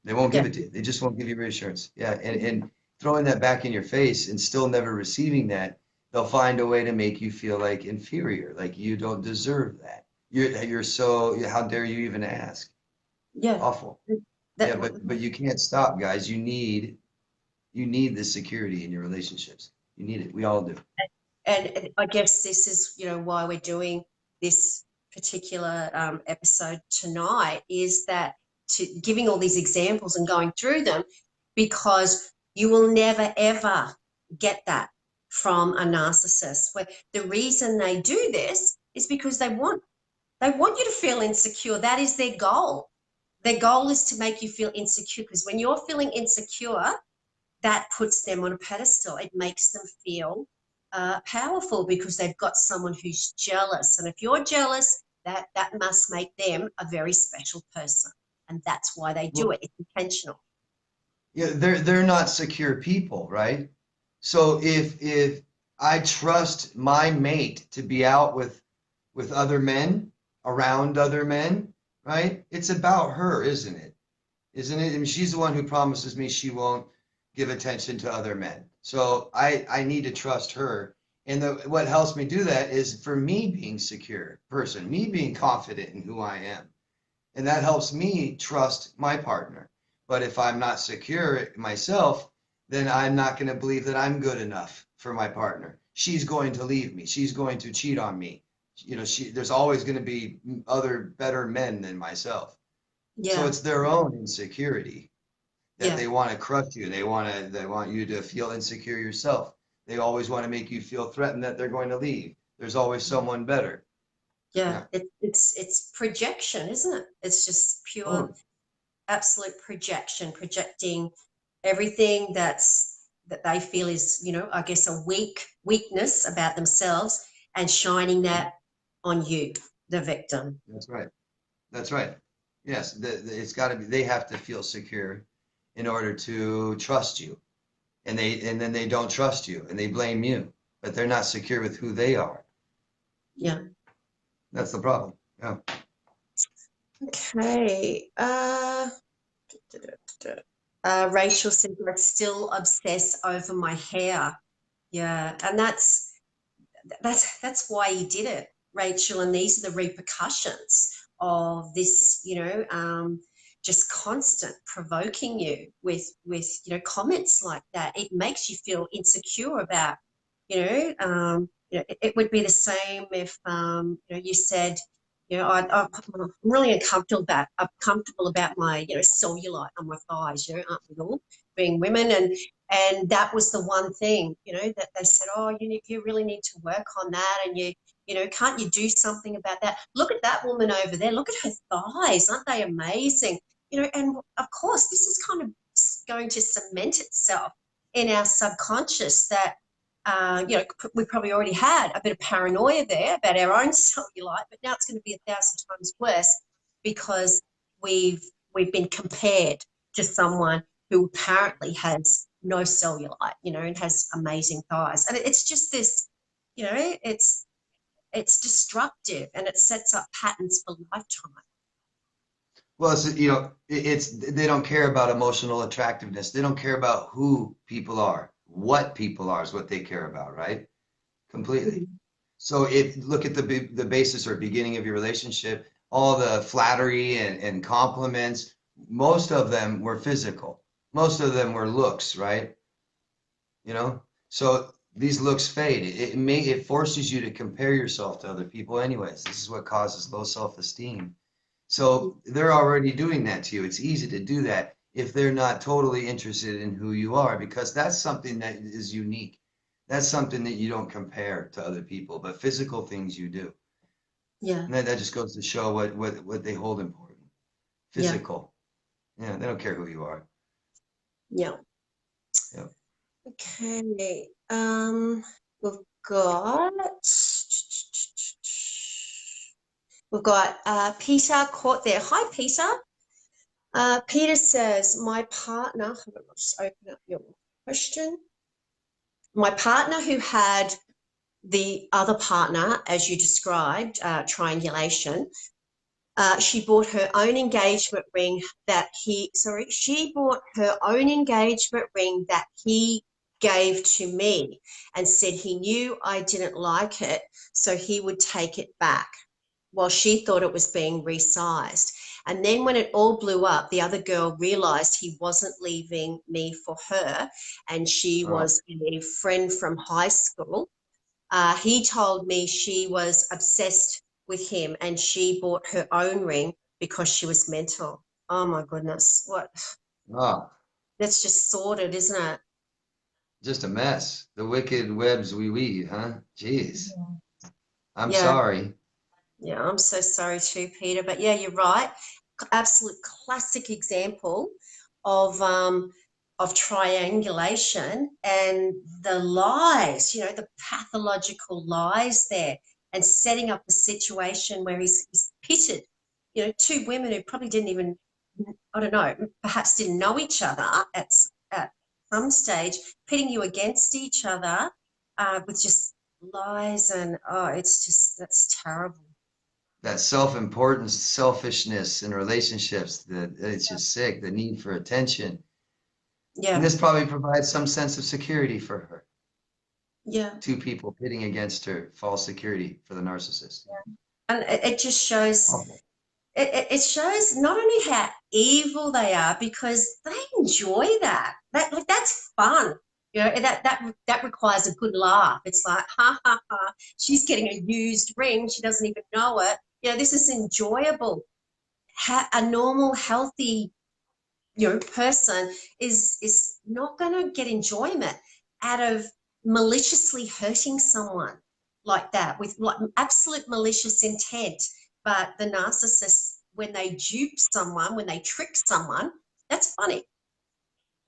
They won't Yeah. give it to you. They just won't give you reassurance. Yeah, and throwing that back in your face and still never receiving that, they'll find a way to make you feel like inferior, like you don't deserve that. You're so, how dare you even ask? Yeah. Awful. That, Yeah, but you can't stop, guys. You need the security in your relationships. You need it. We all do. and I guess this is, why we're doing this particular episode tonight, is that to giving all these examples and going through them, because you will never ever get that from a narcissist. Where the reason they do this is because they want you to feel insecure. That is their goal. Their goal is to make you feel insecure, because when you're feeling insecure, that puts them on a pedestal. It makes them feel powerful because they've got someone who's jealous. And if you're jealous, that must make them a very special person. And that's why they do Well, it. It's intentional. yeah, they're not secure people, right? So if I trust my mate to be out with other men, around other men, right? It's about her, isn't it? Isn't it? I mean, she's the one who promises me she won't give attention to other men. So I need to trust her. And what helps me do that is for me being secure person, me being confident in who I am. And that helps me trust my partner. But if I'm not secure myself, then I'm not going to believe that I'm good enough for my partner. She's going to leave me. She's going to cheat on me. There's always going to be other better men than myself. So Yeah, it's their own insecurity that yeah, they want to crush you. They want you to feel insecure yourself. They always want to make you feel threatened that they're going to leave. There's always someone better. yeah. Yeah. It's projection, isn't it? It's just pure, Totally. absolute projection, projecting everything that they feel is, I guess, a weakness about themselves, and shining that on you, the victim. That's right. That's right. Yes, it's got to be. They have to feel secure in order to trust you, and then they don't trust you, and they blame you, but they're not secure with who they are. Yeah. That's the problem. Yeah. Okay. Rachel said, I still obsess over my hair. Yeah, and that's why you did it, Rachel. And these are the repercussions of this, just constant provoking you with comments like that. It makes you feel insecure about, it would be the same if you said, I'm really uncomfortable about my cellulite on my thighs. Aren't we all, being women? And that was the one thing, that they said, oh, you really need to work on that. And can't you do something about that? Look at that woman over there. Look at her thighs. Aren't they amazing? And of course, this is kind of going to cement itself in our subconscious that, we probably already had a bit of paranoia there about our own cellulite, but now it's going to be 1,000 times worse because we've been compared to someone who apparently has no cellulite, and has amazing thighs. And it's just this, it's destructive, and it sets up patterns for lifetime. Well, it's they don't care about emotional attractiveness. They don't care about who people are. what people are is what they care about, right? Completely. Mhm. So if look at the basis or beginning of your relationship, all the flattery and compliments, most of them were physical. Most of them were looks, right? You know? So these looks fade. It forces you to compare yourself to other people anyways. This is what causes low self-esteem. So they're already doing that to you. It's easy to do that if they're not totally interested in who you are, because that's something that is unique. That's something that you don't compare to other people, but physical things you do. Yeah, And that just goes to show what they hold important. yeah, Physical. Yeah, they don't care who you are. yeah. Yeah. Okay. We've got we've got Peter Court there. Hi, Peter. Peter says, my partner, hold on, I'll just open up your question. My partner who had the other partner, as you described, triangulation, she bought her own engagement ring she bought her own engagement ring that he gave to me and said he knew I didn't like it, so he would take it back. Well, she thought it was being resized. And then when it all blew up, the other girl realized he wasn't leaving me for her, and she Oh, was a friend from high school. He told me she was obsessed with him and she bought her own ring because she was mental. Oh my goodness. What? oh, That's just sordid, isn't it? just a mess. The wicked webs we weave, huh? Jeez. I'm Yeah. sorry. Yeah. I'm so sorry too, Peter. But yeah, you're right. Absolute classic example of triangulation and the lies, the pathological lies there, and setting up a situation where he's pitted, two women who probably didn't even, I don't know, perhaps didn't know each other at some stage, pitting you against each other with just lies, and oh, that's terrible. That self-importance, selfishness in relationships, that it's just sick, the need for attention. And Yeah, this probably provides some sense of security for her. yeah. Two people pitting against her, false security for the narcissist. And it just shows Awful. it shows not only how evil they are, because they enjoy that. That's fun. That requires a good laugh. It's like, ha ha ha, she's getting a used ring, she doesn't even know it. This is enjoyable. A normal, healthy, person is not going to get enjoyment out of maliciously hurting someone like that with like absolute malicious intent. But the narcissists, when they dupe someone, when they trick someone, that's funny.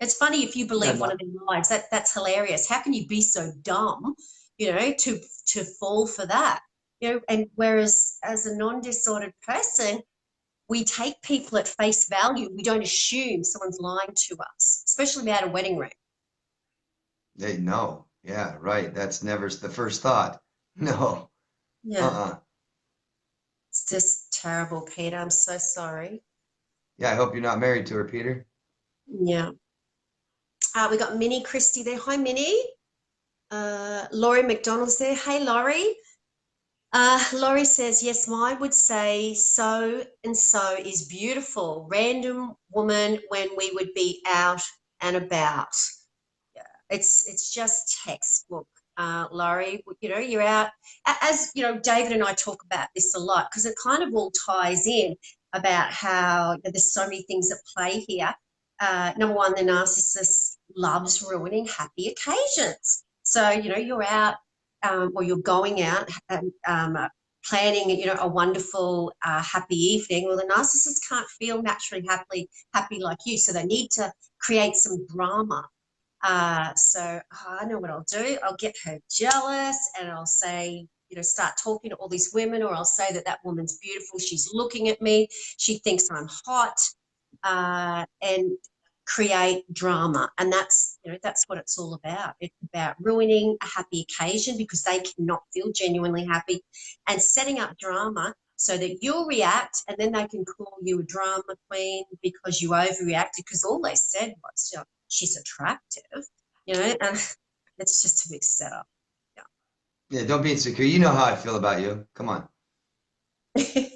It's funny if you Yeah, believe one of their lies. That's hilarious. How can you be so dumb, to fall for that? And whereas as a non-disordered person, we take people at face value. We don't assume someone's lying to us, especially about a wedding ring. they know. Yeah, right. That's never the first thought. No. Yeah, Uh-uh. it's just terrible, Peter. I'm so sorry. Yeah, I hope you're not married to her, Peter. Yeah. We got Minnie Christie there. Hi, Minnie. Laurie McDonald's there. Hey, Laurie. Laurie says, yes, mine would say so and so is beautiful. Random woman when we would be out and about. It's just textbook, Laurie. You're out, as David and I talk about this a lot because it kind of all ties in about how there's so many things at play here. Number one, the narcissist loves ruining happy occasions. So you're out, or you're going out and planning a wonderful happy evening. Well, the narcissist can't feel naturally happy like you, so they need to create some drama. So I know what I'll do. I'll get her jealous and I'll say, start talking to all these women, or I'll say that woman's beautiful. She's looking at me. She thinks I'm hot, and create drama. And that's what it's all about. It's about ruining a happy occasion because they cannot feel genuinely happy, and setting up drama so that you'll react, and then they can call you a drama queen because you overreacted because all they said was, she's attractive. and it's just a big setup. Yeah, don't be insecure. You know how I feel about you. Come on. Yeah.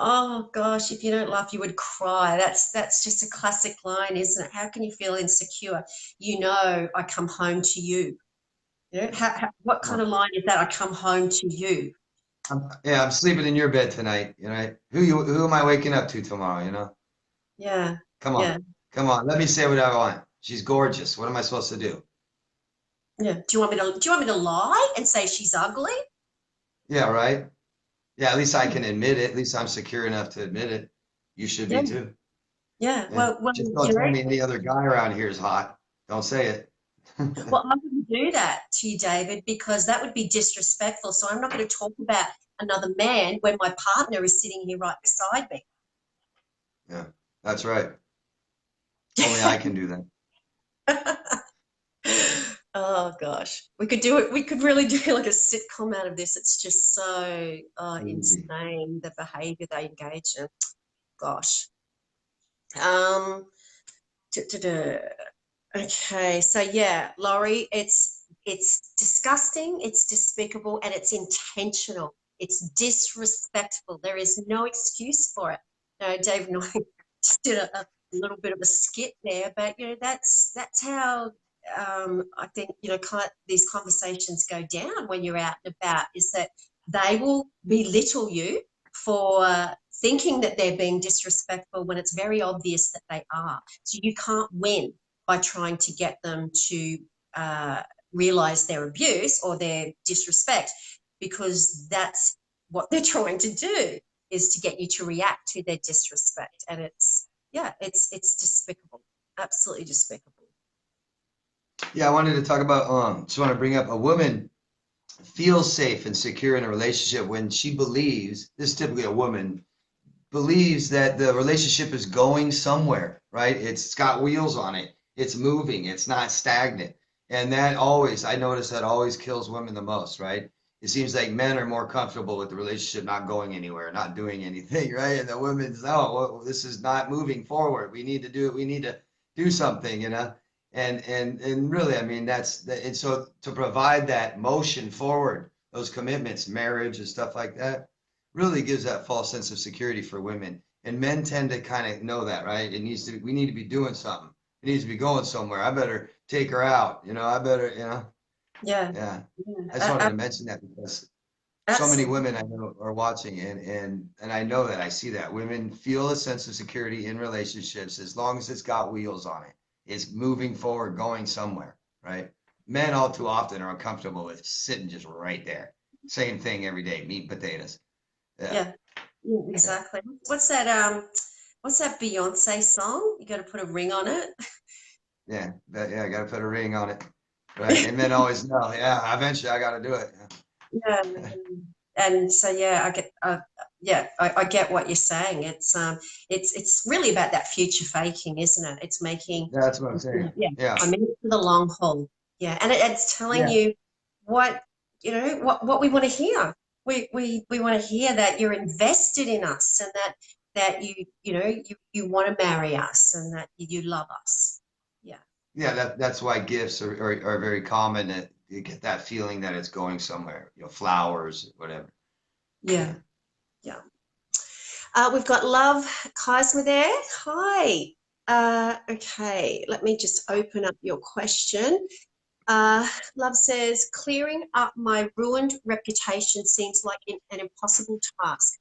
Oh gosh, if you don't laugh, you would cry. That's just a classic line, isn't it? How can you feel insecure? I come home to you. What Come kind of on. line is that? I come home to you. I'm sleeping in your bed tonight. Who am I waking up to tomorrow? Yeah, Come on. yeah, Come on. Let me say what I want. She's gorgeous. What am I supposed to do? yeah. Do you want me to lie and say she's ugly? Yeah, right. Yeah, at least I Hmm. can admit it. At least I'm secure enough to admit it. You should Yeah, be too. yeah. Yeah. Well, Just don't tell me any other guy around here is hot. Don't say it. I wouldn't do that to you, David, because that would be disrespectful. So I'm not going to talk about another man when my partner is sitting here right beside me. Yeah, that's right. Only I can do that. Oh gosh, we could do it. We could really do like a sitcom out of this. It's just so Easy. insane, the behavior they engage in. Gosh. Um. duh. Okay, so yeah, Laurie, it's disgusting, it's despicable, and it's intentional. It's disrespectful. There is no excuse for it. Dave and I just did a little bit of a skit there, but that's how I think these conversations go down when you're out and about. Is that they will belittle you for thinking that they're being disrespectful when it's very obvious that they are. So you can't win by trying to get them to uh, realize their abuse or their disrespect, because that's what they're trying to do, is to get you to react to their disrespect. And it's despicable, absolutely despicable. Yeah, I wanted to talk about, just want to bring up a woman feels safe and secure in a relationship when she believes, this is typically a woman, believes that the relationship is going somewhere, right? It's got wheels on it. It's moving. It's not stagnant. And that always, I notice that always kills women the most, right? It seems like men are more comfortable with the relationship not going anywhere, not doing anything, right? And the women's, oh, well, this is not moving forward. We need to do it. We need to do something. And really, I mean, and so to provide that motion forward, those commitments, marriage and stuff like that, really gives that false sense of security for women. And men tend to kind of know that, right? We need to be doing something. It needs to be going somewhere. I better take her out. I better, Yeah, yeah. I just wanted yeah, to mention that because so many absolutely. women I know are watching and I know that I see that women feel a sense of security in relationships as long as it's got wheels on it. It's moving forward, going somewhere, right? Men all too often are uncomfortable with sitting just right there. Same thing every day, meat and potatoes. Yeah. Yeah, yeah, Yeah. exactly. What's that Beyonce song? You got to put a ring on it. Yeah, I got to put a ring on it, right? And men always know, yeah, eventually I got to do it. Yeah, and so yeah, I get what you're saying. It's really about that future faking, isn't it? It's making, That's what I'm saying. yeah, Yeah, I'm in it for the long haul. Yeah, and it's telling yeah, you what what we want to hear. We want to hear that you're invested in us, and that you want to marry us, and that you love us. Yeah, yeah. That's why gifts are very common. That you get that feeling that it's going somewhere. Flowers, whatever. yeah, Yeah. yeah. We've got Love Kaisma there. Hi. Okay, let me just open up your question. Love says, clearing up my ruined reputation seems like an impossible task.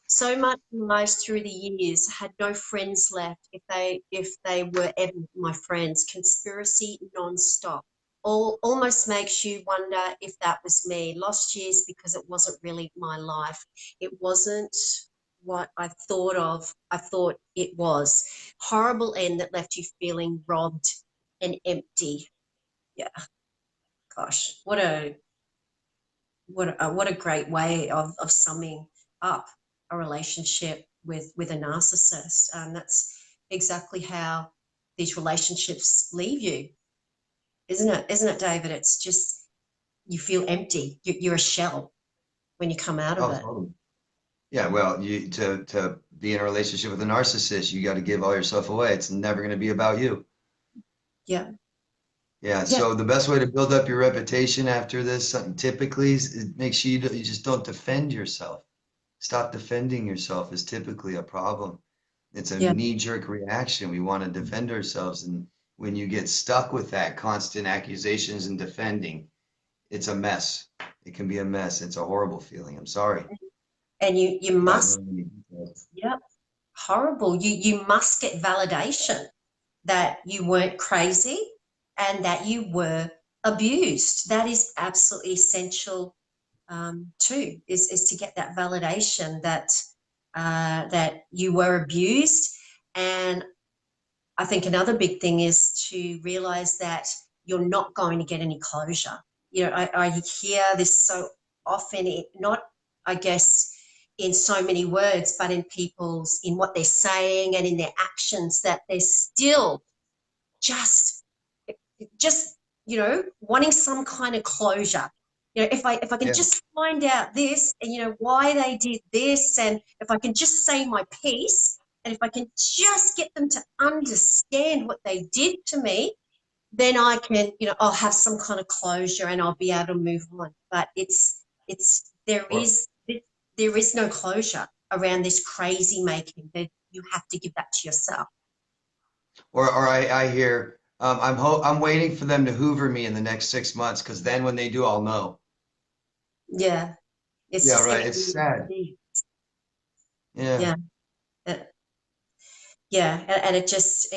So much lies through the years, had no friends left if they were ever my friends. Conspiracy non-stop. Almost makes you wonder if that was me. Lost years because it wasn't really my life. It wasn't what I thought of. I thought it was. Horrible end that left you feeling robbed and empty. Yeah, gosh, what a great way of summing up a relationship with a narcissist. That's exactly how these relationships leave you, isn't it, David? It's just you feel empty. You're a shell when you come out of Oh, it. totally. Yeah. Well, you to be in a relationship with a narcissist, you got to give all yourself away. It's never going to be about you. Yeah, Yeah, Yeah, so the best way to build up your reputation after this, something typically is make sure you just don't defend yourself. Stop defending yourself is typically a problem. It's a yeah, knee-jerk reaction. We want to defend ourselves. And when you get stuck with that constant accusations and defending, it's a mess. It can be a mess. It's a horrible feeling. I'm sorry. and you Without must, knowing any details. yeah, horrible. You must get validation that you weren't crazy and that you were abused. That is absolutely essential too. Is to get that validation that that you were abused. And I think another big thing is to realize that you're not going to get any closure. You know, I hear this so often, not, I guess, in so many words, but in people's, in what they're saying and in their actions, that they're still just, just, wanting some kind of closure. If I can Yeah. just find out this and, why they did this, and if I can just say my piece, and if I can just get them to understand what they did to me, then I can, I'll have some kind of closure and I'll be able to move on. But it's Or there is no closure around this crazy making. That you have to give that to yourself. I hear I'm waiting for them to hoover me in the next 6 months because then when they do, I'll know. Yeah, it's Yeah, just right. It's everything. sad. Yeah. Yeah, uh, yeah, and it just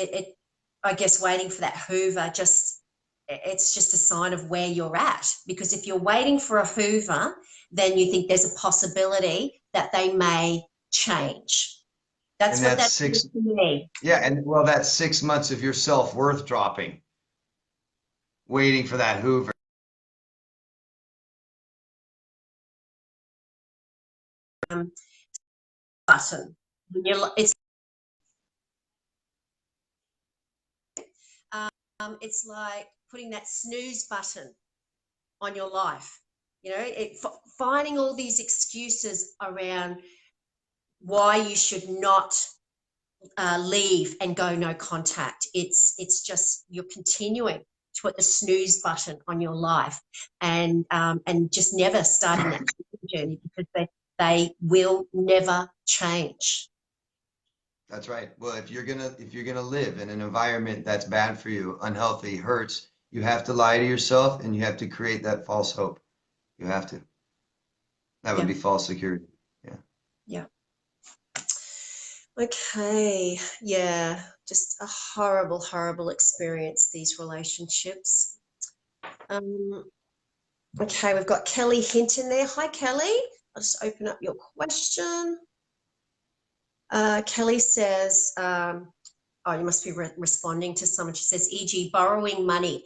I guess waiting for that Hoover, just it's just a sign of where you're at. Because if you're waiting for a Hoover, then you think there's a possibility that they may change. And That's what that's that means six. to me. Yeah, and well, that's 6 months of your self-worth dropping, waiting for that Hoover. Um, Button. It's it's like putting that snooze button on your life. Finding all these excuses around why you should not leave and go no contact. It's just you're continuing to put the snooze button on your life, and just never starting that journey, because they will never change. That's right. Well, if you're gonna live in an environment that's bad for you, unhealthy, hurts, you have to lie to yourself and you have to create that false hope. You have to. That would Yeah, be false security. Yeah. yeah. Okay, yeah, just a horrible, horrible experience, these relationships. Um, okay, we've got Kelly Hinton there. Hi, Kelly. I'll just open up your question. Kelly says, oh, you must be responding to someone. She says, e.g., borrowing money.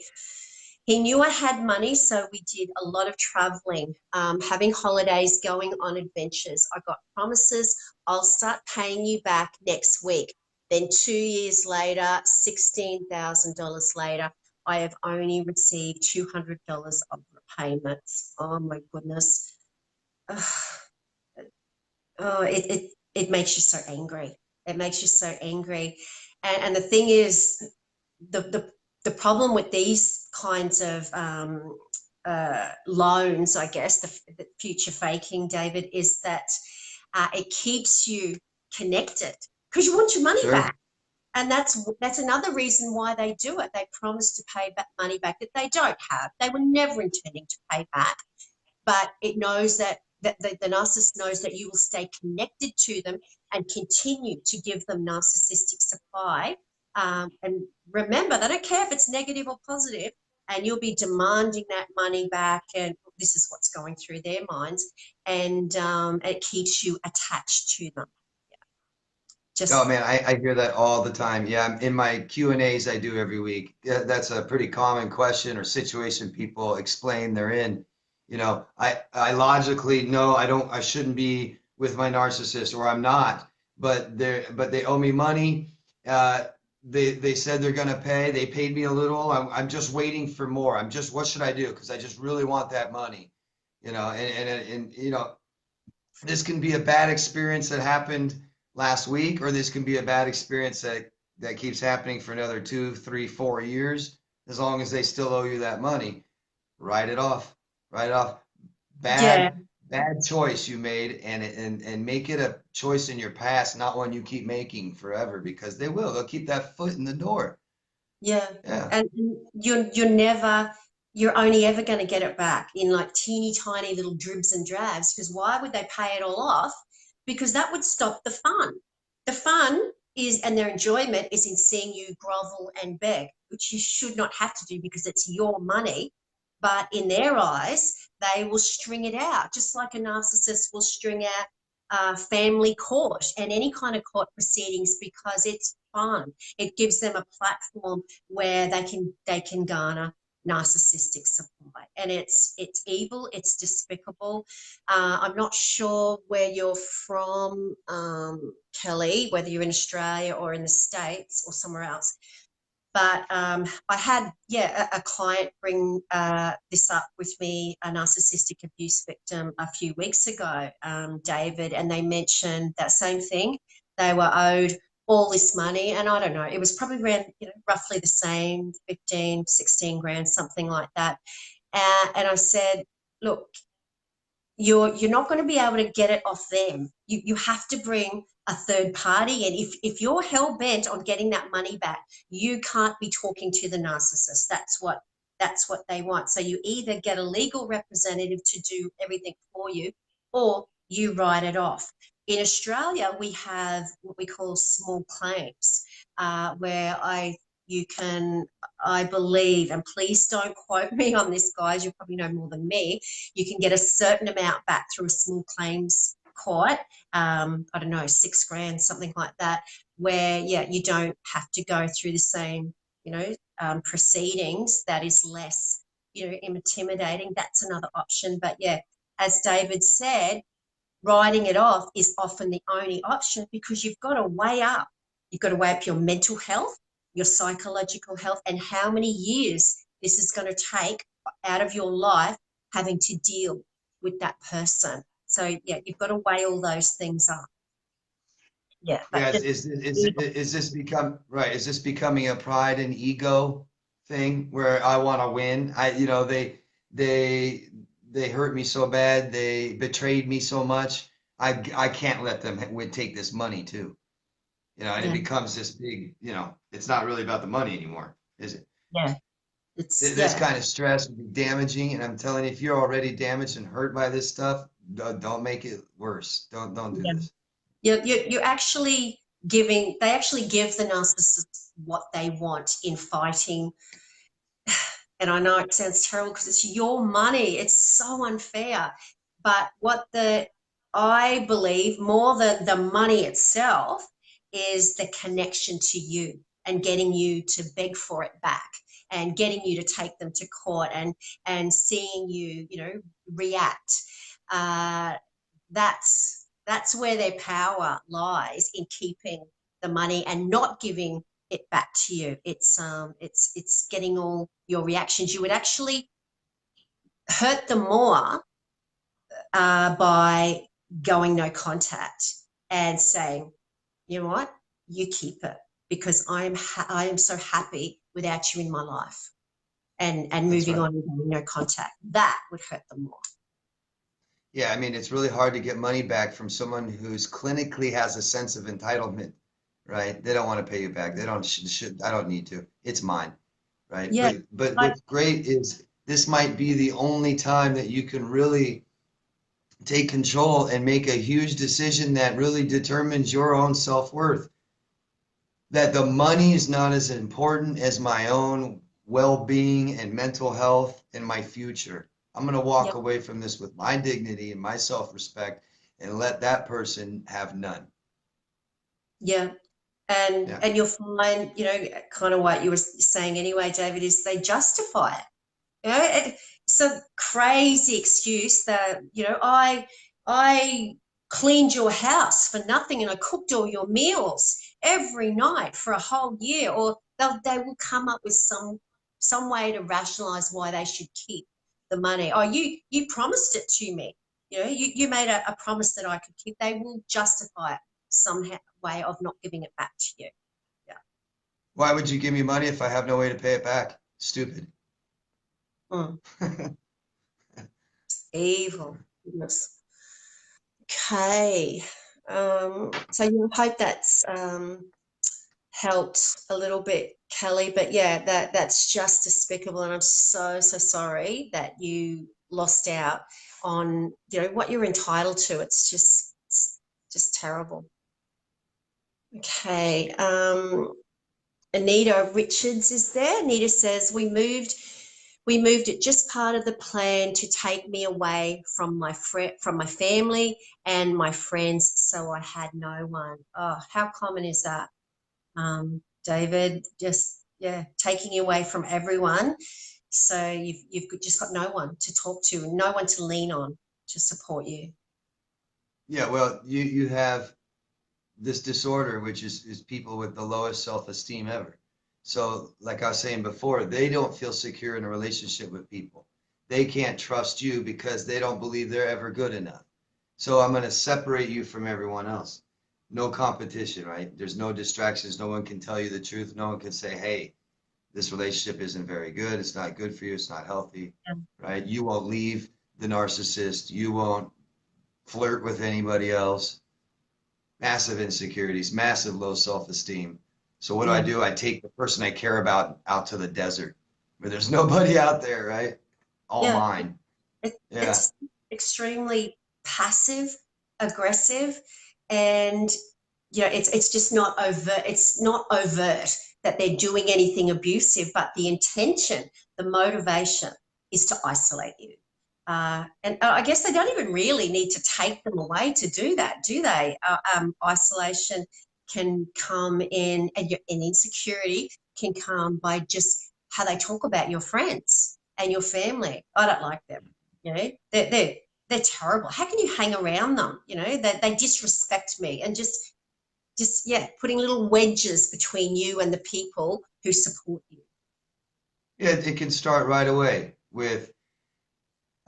He knew I had money, so we did a lot of traveling, having holidays, going on adventures. I got promises, I'll start paying you back next week. Then 2 years later, $16,000 later, I have only received $200 of repayments. Oh my goodness. Oh, it makes you so angry. It makes you so angry. And the thing is, the, the, the problem with these kinds of loans, I guess, the future faking, David, is that it keeps you connected because you want your money Sure. back. And that's another reason why they do it. They promise to pay back money back that they don't have. They were never intending to pay back, but it knows that the narcissist knows that you will stay connected to them and continue to give them narcissistic supply. And remember, they don't care if it's negative or positive, and you'll be demanding that money back. And this is what's going through their minds, and it keeps you attached to them. Oh Just man, I hear that all the time. Yeah, in my Q&As I do every week. Yeah, that's a pretty common question or situation people explain they're in. I logically know I shouldn't be with my narcissist or I'm not, but they owe me money. Uh, they said they're gonna pay. They paid me a little. I'm just waiting for more. What should I do? Because I just really want that money. And this can be a bad experience that happened last week, or this can be a bad experience that keeps happening for another 2, 3, 4 years. as long as they still owe you that money. Write it off. Write it off. Yeah. Bad choice you made, and make it a choice in your past, not one you keep making forever, because they will. They'll keep that foot in the door. Yeah. Yeah. And you're only ever going to get it back in like teeny tiny little dribs and drabs, because why would they pay it all off? Because that would stop the fun. The fun is, and their enjoyment is in seeing you grovel and beg, which you should not have to do because it's your money. But in their eyes, they will string it out, just like a narcissist will string out family court and any kind of court proceedings, because it's fun. It gives them a platform where they can garner narcissistic supply, and it's evil, it's despicable. I'm not sure where you're from, Kelly, whether you're in Australia or in the States or somewhere else. But I had, a client bring this up with me, a narcissistic abuse victim, a few weeks ago, David, and they mentioned that same thing. They were owed all this money, and I don't know, it was probably around, roughly the same, 15, 16 grand, something like that. And I said, look, you're not going to be able to get it off them. You have to bring a third party, and if you're hell bent on getting that money back, you can't be talking to the narcissist. That's what they want. So you either get a legal representative to do everything for you, or you write it off. In Australia, we have what we call small claims, where you can, I believe, and please don't quote me on this, guys, you probably know more than me, you can get a certain amount back through a small claims court. I don't know, 6 grand, something like that, where, you don't have to go through the same, proceedings. That is less, intimidating. That's another option. But yeah, as David said, writing it off is often the only option, because you've got to weigh up your mental health, your psychological health, and how many years this is going to take out of your life having to deal with that person. So yeah, you've got to weigh all those things up. Yeah, but Yeah, just is this become right? Is this becoming a pride and ego thing where I want to win? They they hurt me so bad, they betrayed me so much. I can't let them take this money too. And it yeah, becomes this big, it's not really about the money anymore, is it? yeah, it's This yeah, kind of stress would be damaging, and I'm telling you, if you're already damaged and hurt by this stuff, don't make it worse. Don't do yeah. this. You're actually giving. They actually give the narcissist what they want in fighting. And I know it sounds terrible because it's your money. It's so unfair. But I believe, more than the money itself, is the connection to you and getting you to beg for it back, and getting you to take them to court, and seeing you, react. Uh, that's where their power lies, in keeping the money and not giving it back to you. It's getting all your reactions. You would actually hurt them more by going no contact and saying, you know what, you keep it, because I am so happy without you in my life, and That's moving right. on and going no contact. That would hurt them more. Yeah, I mean, it's really hard to get money back from someone who's clinically has a sense of entitlement, right? They don't want to pay you back. They don't should I don't need to. It's mine, right? Yeah, But like what's great is this might be the only time that you can really take control and make a huge decision that really determines your own self-worth. That the money is not as important as my own well-being and mental health and my future. I'm going to yeah, walk away from this with my dignity and my self-respect and let that person have none. yeah. and Yeah. and you'll find, kind of what you were saying anyway, David, is they justify it. It's a crazy excuse that, I cleaned your house for nothing, and I cooked all your meals every night for a whole year. Or they will come up with some way to rationalize why they should keep the money. Oh, you promised it to me. You made a promise that I could keep. They will justify it some way of not giving it back to you. Yeah. Why would you give me money if I have no way to pay it back? Stupid. Mm. Evil. Goodness. Okay. So you hope that's helped a little bit, Kelly. But yeah, that's just despicable, and I'm so sorry that you lost out on what you're entitled to. It's just terrible. Okay. Anita Richards is there. Anita says we moved it just part of the plan to take me away from my family and my friends, so I had no one. Oh, how common is that, David? Just taking you away from everyone, so you've just got no one to talk to, no one to lean on to support you. Yeah, well, you have this disorder, which is people with the lowest self-esteem ever. So, like I was saying before, they don't feel secure in a relationship with people. They can't trust you because they don't believe they're ever good enough. So I'm going to separate you from everyone else. No competition, right? There's no distractions. No one can tell you the truth. No one can say, hey, this relationship isn't very good. It's not good for you. It's not healthy, right? You won't leave the narcissist. You won't flirt with anybody else. Massive insecurities, massive low self-esteem. So what Yeah. do? I take the person I care about out to the desert where there's nobody out there, right? All Yeah. mine. Yeah. It's extremely passive aggressive, and it's just not overt. It's not overt that they're doing anything abusive, but the intention, the motivation is to isolate you. And I guess they don't even really need to take them away to do that, do they? Isolation can come in, and insecurity can come by just how they talk about your friends and your family. I don't like them. They're terrible. How can you hang around them? They disrespect me, and just putting little wedges between you and the people who support you. Yeah, it can start right away with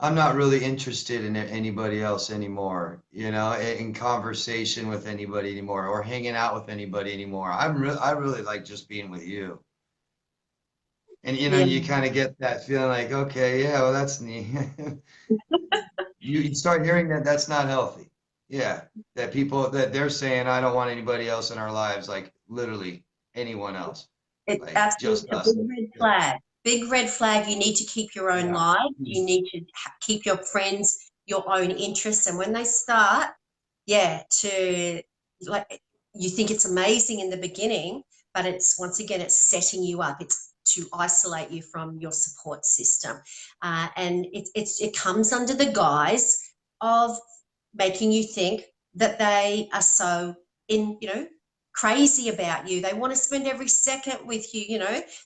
I'm not really interested in anybody else anymore, in conversation with anybody anymore or hanging out with anybody anymore. I really like just being with you. And Yeah, you kind of get that feeling like, okay, yeah, well, that's neat. You start hearing that that's not healthy. Yeah, that people that they're saying, I don't want anybody else in our lives, like literally anyone else, it's like absolutely just a us. big red flag. Big red flag. You need to keep your own Yeah. life. You need to keep your friends your own interests. And when they start, to like, you think it's amazing in the beginning, but it's once again it's setting you up. It's to isolate you from your support system, and it comes under the guise of making you think that they are so in crazy about you. They want to spend every second with you.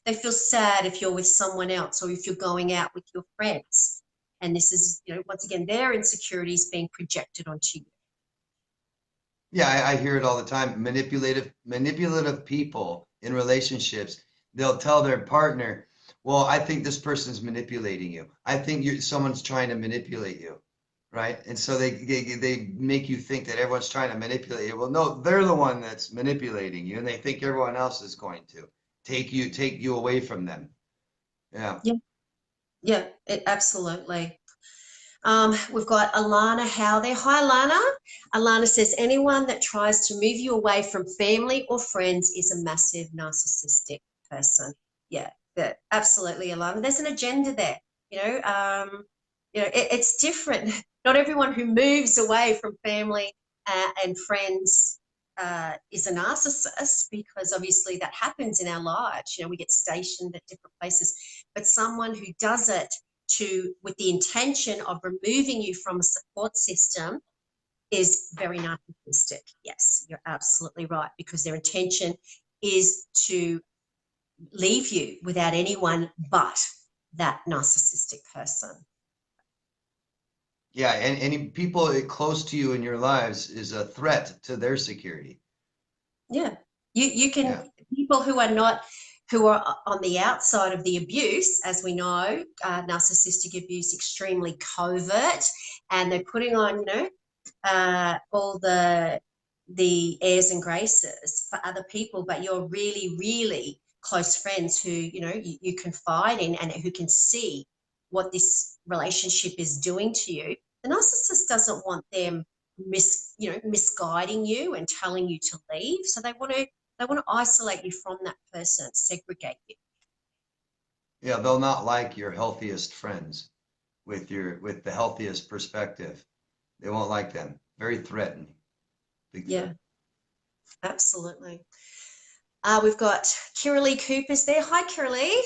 They feel sad if you're with someone else or if you're going out with your friends. And this is, once again, their insecurities being projected onto you. Yeah, I hear it all the time. Manipulative people in relationships, they'll tell their partner, well, I think this person's manipulating you. I think someone's trying to manipulate you, right? And so they make you think that everyone's trying to manipulate you. Well, no, they're the one that's manipulating you, and they think everyone else is going to take you away from them. Yeah. Yeah, yeah, absolutely. We've got Alana Howe there. Hi, Alana. Alana says, anyone that tries to move you away from family or friends is a massive narcissistic person. Yeah, absolutely, Alana. There's an agenda there. It's different. Not everyone who moves away from family and friends is a narcissist, because obviously that happens in our lives. We get stationed at different places, but someone who does it with the intention of removing you from a support system is very narcissistic. Yes, you're absolutely right, because their intention is to leave you without anyone but that narcissistic person. Yeah, and any people close to you in your lives is a threat to their security. Yeah, you Yeah. can, people who are on the outside of the abuse, as we know, narcissistic abuse, extremely covert, and they're putting on all the airs and graces for other people, but you're really, really close friends who, you confide in and who can see what this relationship is doing to you. The narcissist doesn't want them misguiding you and telling you to leave. So they want to isolate you from that person, segregate you. Yeah, they'll not like your healthiest friends with the healthiest perspective. They won't like them. Very threatening. Big threat. Yeah, absolutely. We've got Kiralee Cooper's there. Hi, Kiralee.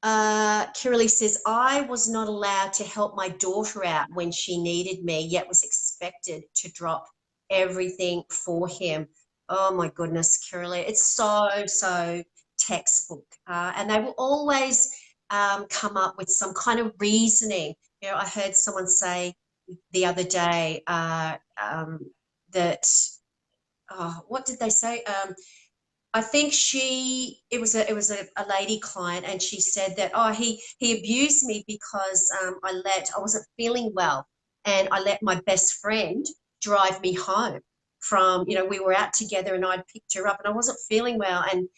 Kiralee says, I was not allowed to help my daughter out when she needed me, yet was expected to drop everything for him. Oh, my goodness, Kiralee. It's so textbook. And they will always come up with some kind of reasoning. I heard someone say the other day that, what did they say? I think it was a lady client, and she said that, he abused me because I wasn't feeling well, and I let my best friend drive me home from, we were out together and I'd picked her up and I wasn't feeling well, and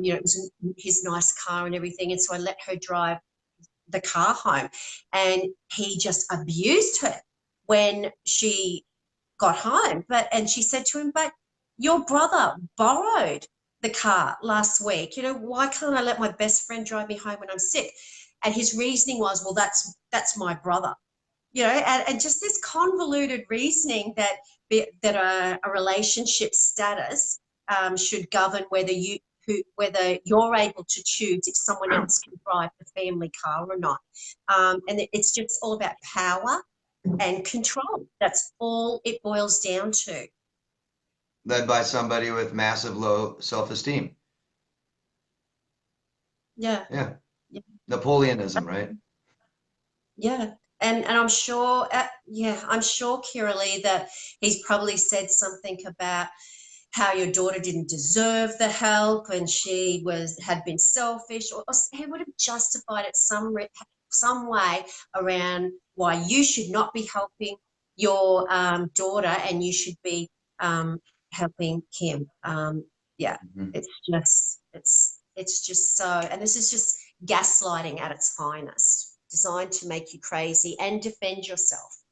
it was his nice car and everything, and so I let her drive the car home, and he just abused her when she got home. And she said to him, but your brother borrowed the car last week. Why can't I let my best friend drive me home when I'm sick? And his reasoning was, well, that's my brother. And just this convoluted reasoning that a relationship status should govern whether you're able to choose if someone else can drive the family car or not. And it's just all about power and control. That's all it boils down to. Led by somebody with massive low self-esteem. Yeah. Yeah. Yeah. Napoleonism, right? Yeah. And I'm sure, I'm sure, Kiralee, that he's probably said something about how your daughter didn't deserve the help and she had been selfish, or he would have justified it some way around why you should not be helping your daughter and you should be helping him. Yeah, Mhm. it's just so, and this is just gaslighting at its finest, designed to make you crazy and defend yourself.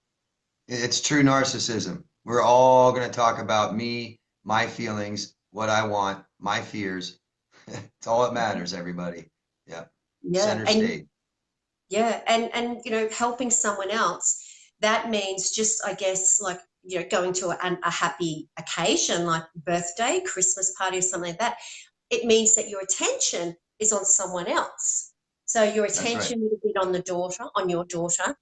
It's true narcissism. We're all going to talk about me, my feelings, what I want, my fears. It's all that matters, everybody. Yeah. Yeah, Center and stage. yeah, and helping someone else, that means just, I guess, like, going to a happy occasion like birthday, Christmas party or something like that. It means that your attention is on someone else. So your That's right. attention would have been on your daughter.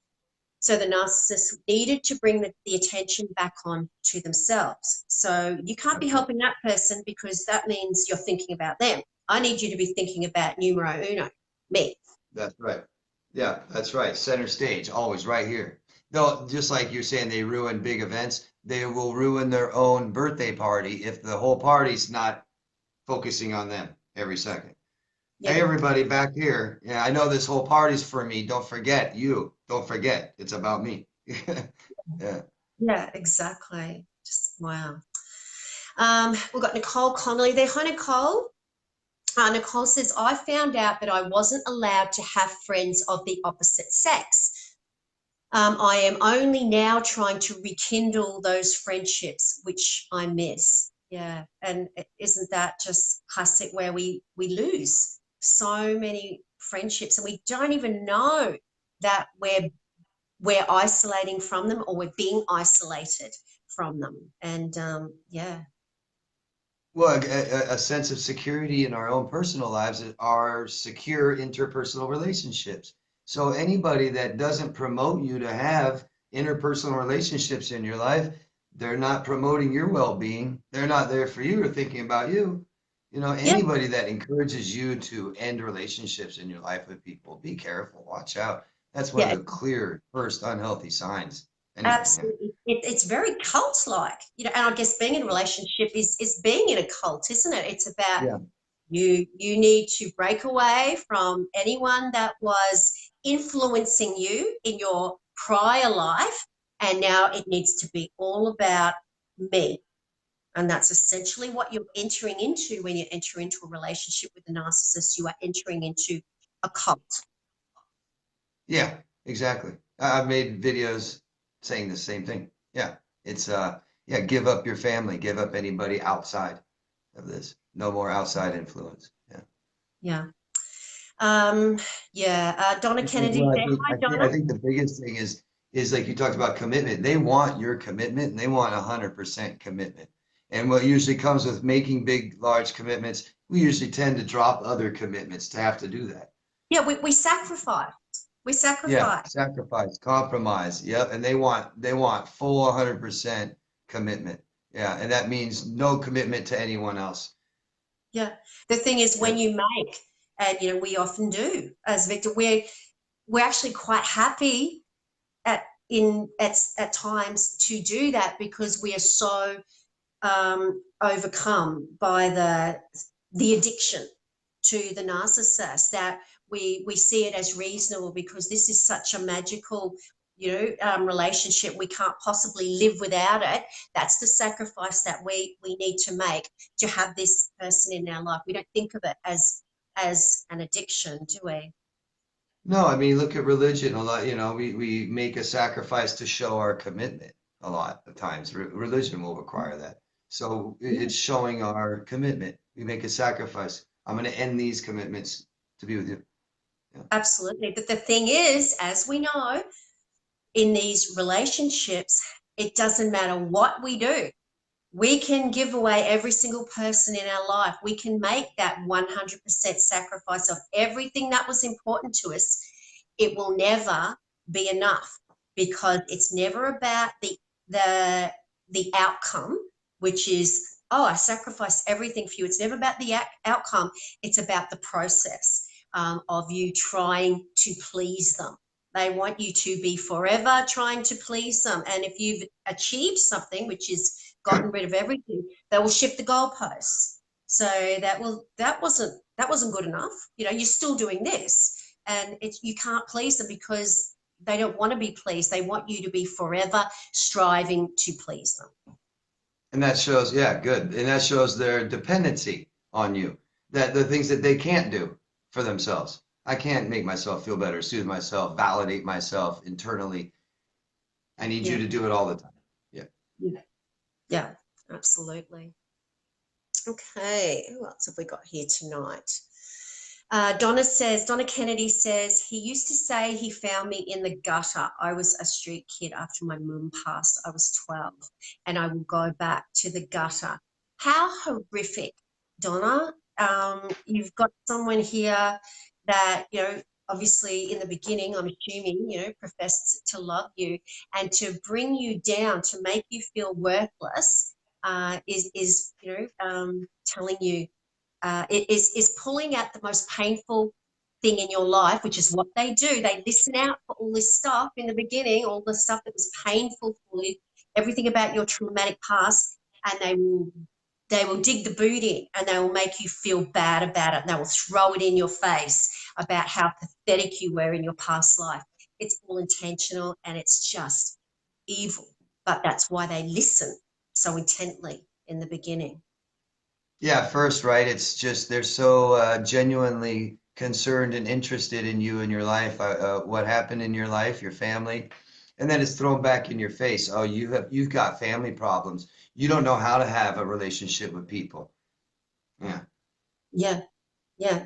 So the narcissist needed to bring the attention back on to themselves. So you can't be That's right. helping that person because that means you're thinking about them. I need you to be thinking about numero uno, me. That's right. Yeah, that's right. Center stage, always right here. Though, just like you're saying, they ruin big events. They will ruin their own birthday party if the whole party's not focusing on them every second. Hey, Yeah. everybody back here. Yeah, I know this whole party's for me. Don't forget you. Don't forget. It's about me. Yeah. Yeah, exactly. Just wow. We've got Nicole Connolly there. Hi, Nicole. Nicole says, I found out that I wasn't allowed to have friends of the opposite sex. I am only now trying to rekindle those friendships, which I miss. Yeah. And isn't that just classic where we lose so many friendships and we don't even know that we're isolating from them or we're being isolated from them. And yeah. Well, a sense of security in our own personal lives are secure interpersonal relationships. So anybody that doesn't promote you to have interpersonal relationships in your life, they're not promoting your well-being. They're not there for you or thinking about you. Yeah, Anybody that encourages you to end relationships in your life with people, be careful, watch out. That's one of yeah, the clear first unhealthy signs. Anyway, yeah. absolutely. It's very cult-like, and I guess being in a relationship is being in a cult, isn't it? It's about Yeah. you need to break away from anyone that was influencing you in your prior life, and now it needs to be all about me. And that's essentially what you're entering into when you enter into a relationship with a narcissist. You are entering into a cult. Yeah, exactly. I've made videos saying the same thing. Yeah, it's yeah, give up your family, give up anybody outside of this. No more outside influence. Yeah. Yeah. Yeah. Donna Kennedy Well, there. Hi, I Donna. think the biggest thing is like you talked about commitment. They want your commitment and they want 100% commitment. And what usually comes with making big, large commitments, we usually tend to drop other commitments to have to do that. Yeah, we sacrifice. We Yeah, sacrifice. sacrifice, compromise. Yep, and they want full 100% commitment. Yeah, and that means no commitment to anyone else. Yeah. The thing is, when Yep. you make, and we often do as Victor, we're actually quite happy at times to do that because we are so overcome by the addiction to the narcissist that we see it as reasonable because this is such a magical relationship. We can't possibly live without it. That's the sacrifice that we need to make to have this person in our life. We don't think of it as an addiction, do we? No, I mean, look at religion a lot. We make a sacrifice to show our commitment a lot of times. Religion will require that. So it's showing our commitment. We make a sacrifice. I'm going to end these commitments to be with you. Yeah. Absolutely. But the thing is, as we know, in these relationships, it doesn't matter what we do. We can give away every single person in our life. We can make that 100% sacrifice of everything that was important to us. It will never be enough because it's never about the the outcome, which is, oh, I sacrificed everything for you. It's never about the outcome. It's about the process of you trying to please them. They want you to be forever trying to please them. And if you've achieved something, which is gotten rid of everything, they will shift the goalposts. So that wasn't good enough. You're still doing this, and you can't please them because they don't want to be pleased. They want you to be forever striving to please them. And that shows, yeah, good. And that shows their dependency on you, that the things that they can't do for themselves. I can't make myself feel better, soothe myself, validate myself internally. I need you Yeah, to do it all the time. Yeah. yeah, yeah, absolutely. Okay, who else have we got here tonight? Donna Kennedy says, he used to say he found me in the gutter. I was a street kid after my mum passed. I was 12 and I will go back to the gutter. How horrific, Donna. You've got someone here that, obviously in the beginning, I'm assuming, professed to love you and to bring you down, to make you feel worthless, is telling you it is pulling out the most painful thing in your life, which is what they do. They listen out for all this stuff in the beginning, all the stuff that was painful for you, everything about your traumatic past, and they will dig the boot in and they will make you feel bad about it. And they will throw it in your face about how pathetic you were in your past life. It's all intentional and it's just evil. But that's why they listen so intently in the beginning. Yeah, first, right? It's just they're so genuinely concerned and interested in you and your life, what happened in your life, your family, and then it's thrown back in your face. Oh, you've got family problems. You don't know how to have a relationship with people. Yeah. Yeah,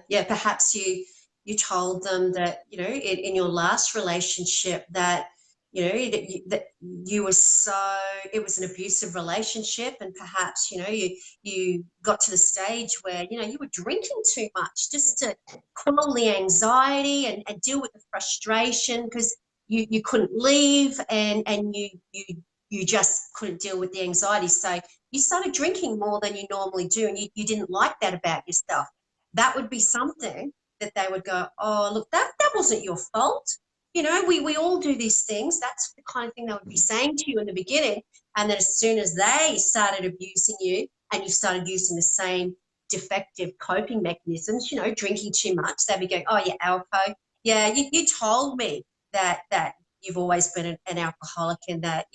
yeah. Perhaps you told them that in your last relationship that that you were so it was an abusive relationship, and perhaps you got to the stage where you were drinking too much just to quell the anxiety and deal with the frustration because you couldn't leave and you just couldn't deal with the anxiety. So you started drinking more than you normally do, and you didn't like that about yourself. That would be something that they would go, oh, look, that wasn't your fault. We all do these things. That's the kind of thing they would be saying to you in the beginning. And then as soon as they started abusing you and you started using the same defective coping mechanisms, drinking too much, they'd be going, oh, yeah, alco. Yeah, you told me that you've always been an alcoholic and that,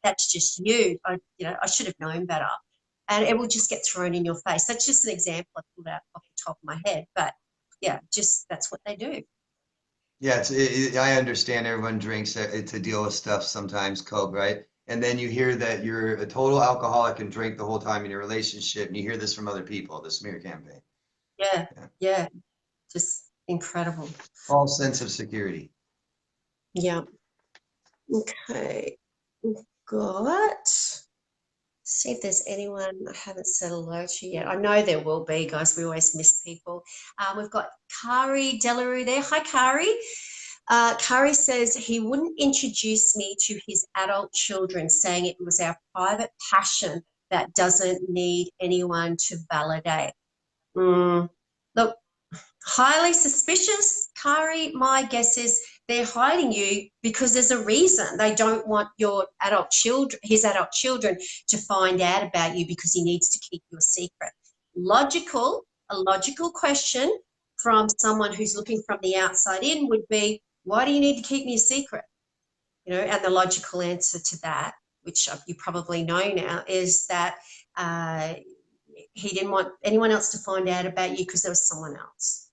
that's just you. I should have known better. and it will just get thrown in your face. That's just an example I pulled out off the top of my head, but yeah, just that's what they do. Yeah, I understand everyone drinks to deal with stuff sometimes, Coke, right? And then you hear that you're a total alcoholic and drink the whole time in your relationship, and you hear this from other people, the smear campaign. Yeah, Yeah. yeah, just incredible. False sense of security. Yeah. Okay. We've got, see if there's anyone I haven't said hello to yet. I know there will be, guys. We always miss people. We've got Kari Delarue there. Hi, Kari. Kari says he wouldn't introduce me to his adult children, saying it was our private passion that doesn't need anyone to validate. Look, highly suspicious, Kari. My guess is they're hiding you because there's a reason. They don't want your adult children, his adult children, to find out about you because he needs to keep you a secret. A logical question from someone who's looking from the outside in would be, why do you need to keep me a secret? You know, and the logical answer to that, which you probably know now, is that he didn't want anyone else to find out about you because there was someone else.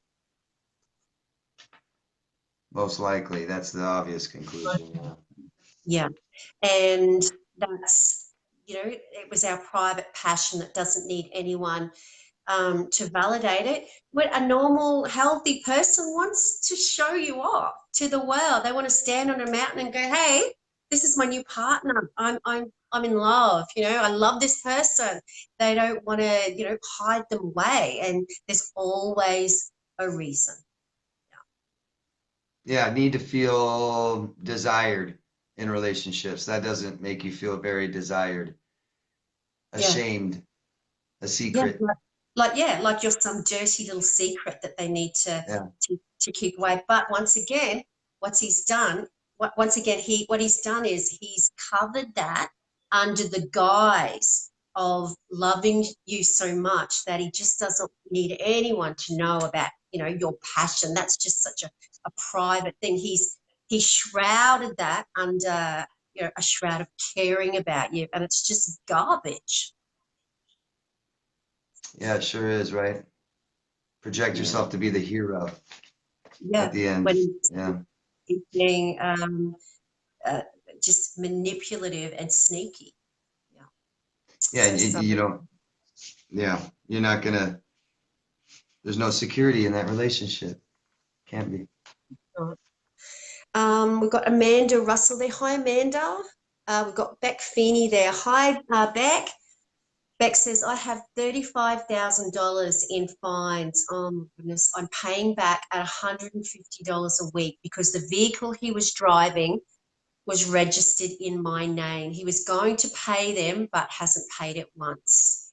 Most likely, that's the obvious conclusion. Yeah. Yeah. And that's, you know, it was our private passion that doesn't need anyone to validate it. But a normal, healthy person wants to show you off to the world. They want to stand on a mountain and go, hey, this is my new partner. I'm in love. You know, I love this person. They don't want to, you know, hide them away. And there's always a reason. Yeah, need to feel desired in relationships. That doesn't make you feel very desired, Yeah. ashamed, a Yeah. secret. Like you're some dirty little secret that they need Yeah. to keep away. But once again, what he's done is he's covered that under the guise of loving you so much that he just doesn't need anyone to know about, you know, your passion. That's just such a private thing. He shrouded that under, you know, a shroud of caring about you, and it's just garbage. Yeah, it sure is, right? Project Yeah. yourself to be the hero Yeah, at the end. when Yeah. he's being uh, just manipulative and sneaky. Yeah. Yeah, So, you don't, yeah, you're not gonna, there's no security in that relationship. Can't be. we've got Amanda Russell there. Hi, Amanda. We've got Beck Feeney there. Hi, Beck. Beck says, I have $35,000 in fines. Oh, my goodness. I'm paying back at $150 a week because the vehicle he was driving was registered in my name. He was going to pay them, but hasn't paid it once.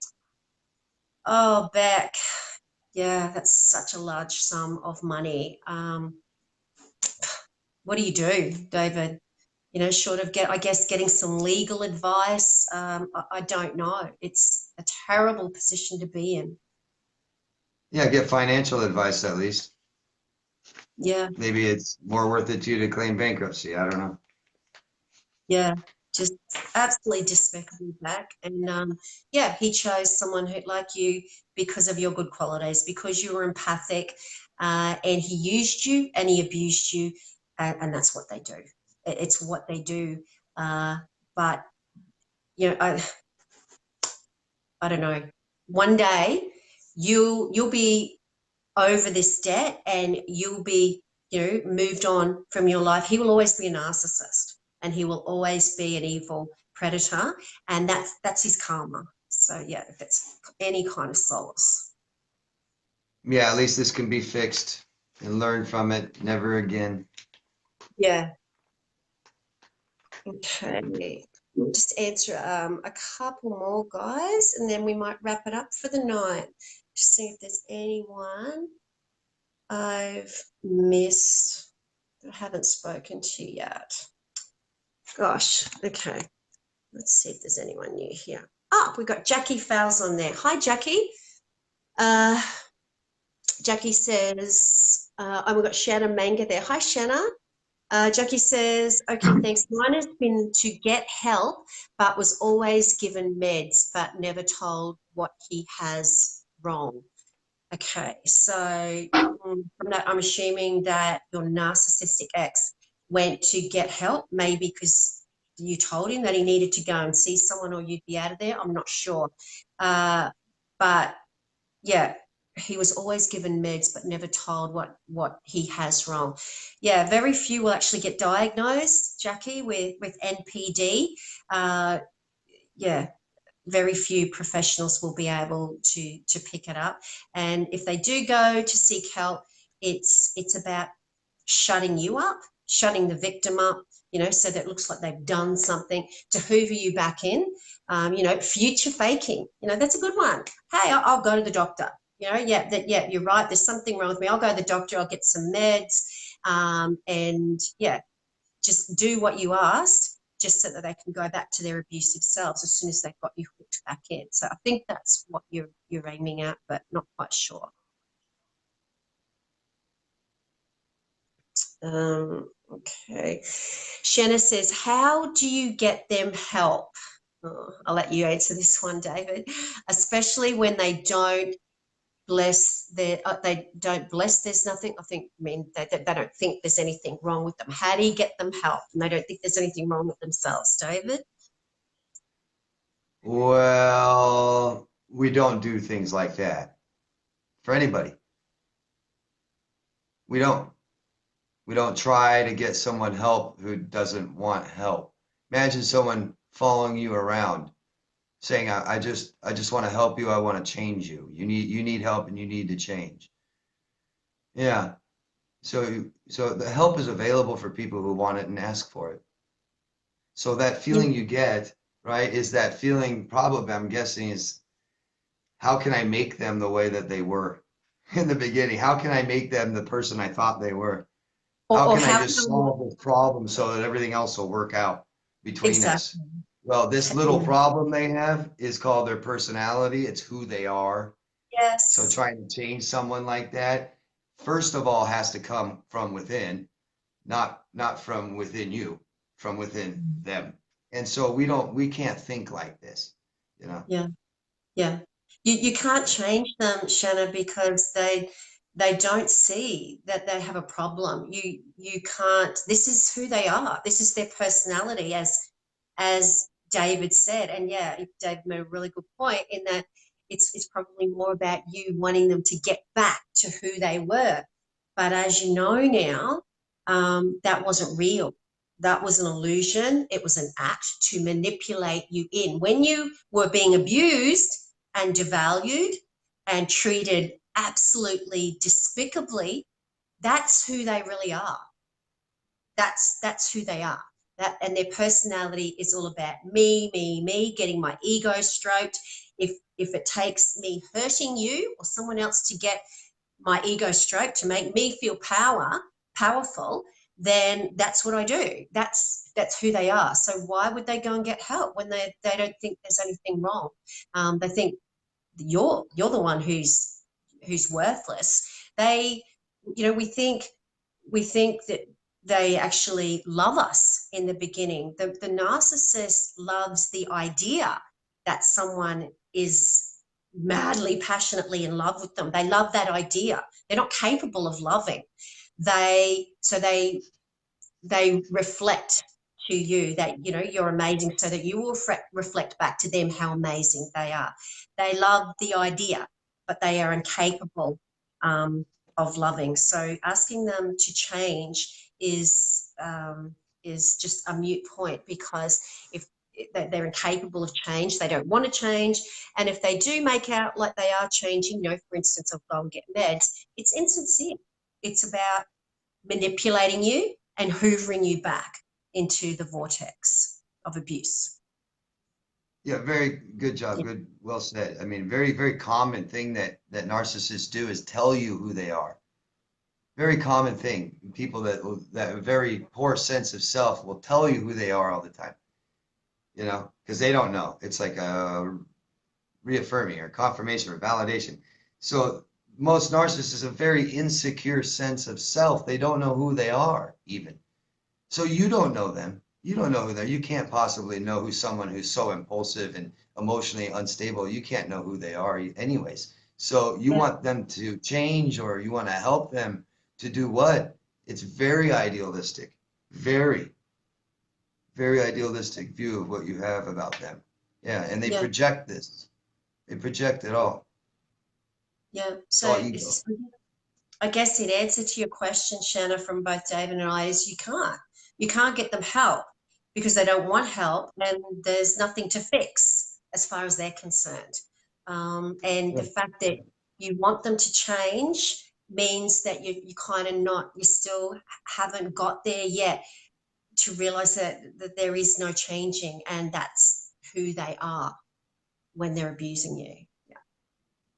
Oh, Beck. Yeah, that's such a large sum of money. What do you do, David? You know, short of getting some legal advice. I don't know. It's a terrible position to be in. Yeah, get financial advice at least. Yeah, Maybe it's more worth it to you to claim bankruptcy. I don't know. yeah, just absolutely despicable, Back. And yeah, he chose someone who like you because of your good qualities, because you were empathic, and he used you and he abused you, and that's what they do. It's what they do. But you know, I don't know. One day you'll be over this debt and you'll be, you know, moved on from your life. He will always be a narcissist and he will always be an evil predator, and that's his karma. So yeah, if it's any kind of solace. Yeah, at least this can be fixed and learn from it. Never again. Yeah. Okay. We'll just answer a couple more, guys, and then we might wrap it up for the night. Just see if there's anyone I've missed that I haven't spoken to yet. Gosh, okay. Let's see if there's anyone new here. Oh, we've got Jackie Fowles on there. Hi, Jackie. Jackie says, we've got Shanna Manga there. Hi, Shanna. Jackie says, okay, thanks. Mine has been to get help, but was always given meds, but never told what he has wrong. Okay, so from that, I'm assuming that your narcissistic ex went to get help, maybe because you told him that he needed to go and see someone or you'd be out of there. I'm not sure. But yeah, he was always given meds but never told what he has wrong. Yeah, very few will actually get diagnosed, Jackie, with NPD. Yeah, very few professionals will be able to pick it up. And if they do go to seek help, it's about shutting you up, shutting the victim up, so that it looks like they've done something to hoover you back in. Future faking, that's a good one. Hey, I'll go to the doctor. Yeah, you're right. There's something wrong with me. I'll go to the doctor. I'll get some meds. And yeah, just do what you asked, just so that they can go back to their abusive selves as soon as they've got you hooked back in. So I think that's what you're aiming at, but not quite sure. Okay. Shanna says, how do you get them help? Oh, I'll let you answer this one, David. Especially when they don't bless they don't bless there's nothing. They don't think there's anything wrong with them. How do you get them help and they don't think there's anything wrong with themselves, David? Well, we don't do things like that for anybody. We don't. We don't try to get someone help who doesn't want help. Imagine someone following you around saying, I just want to help you. I want to change you. You need help and you need to change. Yeah. So the help is available for people who want it and ask for it. So that Yeah. feeling you get, right, is that feeling probably, I'm guessing, is how can I make them the way that they were in the beginning? How can I make them the person I thought they were? How Or can I how just solve this problem so that everything else will work out between us? exactly. Well, this little Yeah. problem they have is called their personality. It's who they are. So Yes. trying to change someone like that, first of all, has to come from within, not from within you, from within them. And so we can't think like this, you know. Yeah. Yeah. You can't change them, Shanna, because they don't see that they have a problem. You can't. This is who they are. This is their personality, as David said. And yeah, David made a really good point in that it's probably more about you wanting them to get back to who they were. But as you know now, that wasn't real. That was an illusion. It was an act to manipulate you in. When you were being abused and devalued and treated absolutely despicably, that's who they really are. That's who they are. That, and their personality is all about me, getting my ego stroked. If it takes me hurting you or someone else to get my ego stroked to make me feel powerful, then that's what I do. That's who they are. So why would they go and get help when they don't think there's anything wrong? They think you're the one who's worthless. They, we think that they actually love us in the beginning. The narcissist loves the idea that someone is madly, passionately in love with them. They love that idea. They're not capable of loving. They reflect to you that you're amazing, so that you will reflect back to them how amazing they are. They love the idea, but they are incapable of loving. So asking them to change is just a mute point, because if they're incapable of change, they don't want to change, and if they do make out like they are changing, for instance, I'll go and get meds, it's insincere. It's about manipulating you and hoovering you back into the vortex of abuse. Yeah, very good job. Yeah. Good, well said. I mean, very, very common thing that narcissists do is tell you who they are. Very common thing. People that have a very poor sense of self will tell you who they are all the time, because they don't know. It's like a reaffirming or confirmation or validation. So most narcissists have a very insecure sense of self. They don't know who they are even. So you don't know them. You don't know who they're. You can't possibly know who someone who's so impulsive and emotionally unstable. You can't know who they are anyways. So you Yeah. want them to change or you want to help them to do what? It's very idealistic. Very, very idealistic view of what you have about them. Yeah, and they Yeah. project this. They project it all. Yeah. It's So all ego. I guess in answer to your question, Shanna, from both David and I, is you can't. You can't get them help because they don't want help and there's nothing to fix as far as they're concerned. And the Yeah. fact that you want them to change means that you kind of not, you still haven't got there yet to realize that there is no changing and that's who they are when they're abusing you.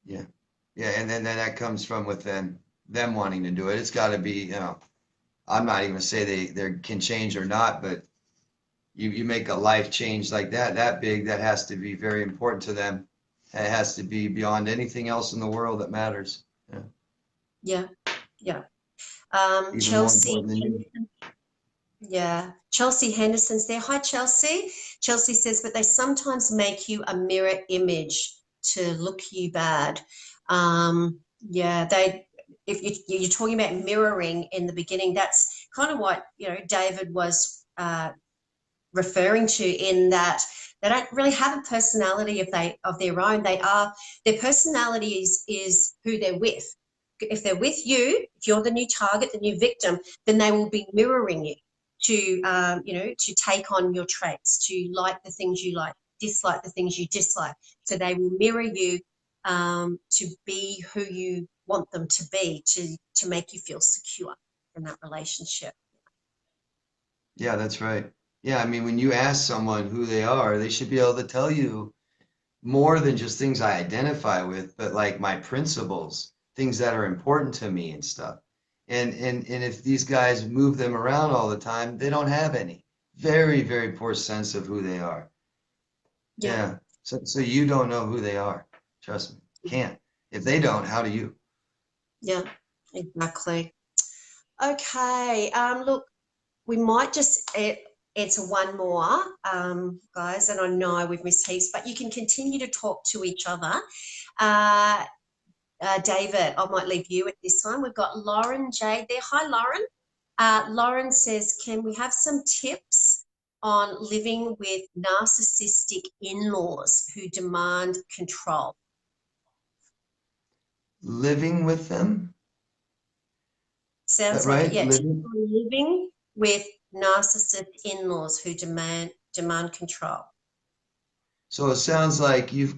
Yeah. Yeah. And then that comes from within them wanting to do it. It's got to be, I'm not even gonna say they can change or not, but you make a life change like that big, that has to be very important to them. It has to be beyond anything else in the world that matters. Yeah. Yeah. Yeah. Even more Chelsea. important than you. Yeah, Chelsea Henderson's there. Hi, Chelsea. Chelsea says, but they sometimes make you a mirror image to look you bad. Yeah, they. If you're talking about mirroring in the beginning, that's kind of what David was referring to in that they don't really have a personality of their own. Their personality is who they're with. If they're with you, if you're the new target, the new victim, then they will be mirroring you to to take on your traits, to like the things you like, dislike the things you dislike. So they will mirror you to be who you want them to be, to make you feel secure in that relationship. Yeah, that's right. Yeah, I mean, when you ask someone who they are, they should be able to tell you more than just things I identify with, but like my principles, things that are important to me and stuff. And if these guys move them around all the time, they don't have any. Very, very poor sense of who they are. Yeah. Yeah. So you don't know who they are. Trust me. Can't. If they don't, how do you? Yeah, exactly. Okay. Look, we might just answer one more, guys, and I know we've missed heaps, but you can continue to talk to each other. Uh, David, I might leave you at this one. We've got Lauren Jade there. Hi, Lauren. Lauren says, can we have some tips on living with narcissistic in-laws who demand control? Living with them? Is that Sounds like it. right? Yeah, tips Living? on living with narcissist in-laws who demand control. So it sounds like this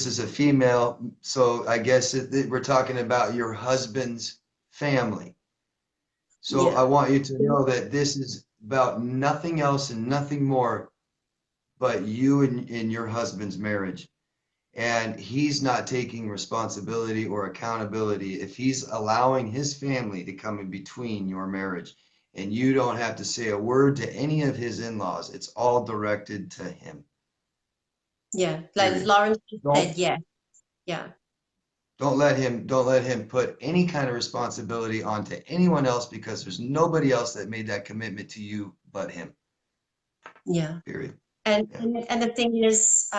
is a female. So I guess we're talking about your husband's family. So Yeah. I want you to know that this is about nothing else and nothing more but you and your husband's marriage. And he's not taking responsibility or accountability if he's allowing his family to come in between your marriage. And you don't have to say a word to any of his in-laws. It's all directed to him. Yeah. Like Period. Lauren just Don't said, yeah. Yeah. don't let him put any kind of responsibility onto anyone else because there's nobody else that made that commitment to you but him. Yeah. Period. And Yeah. and the thing is,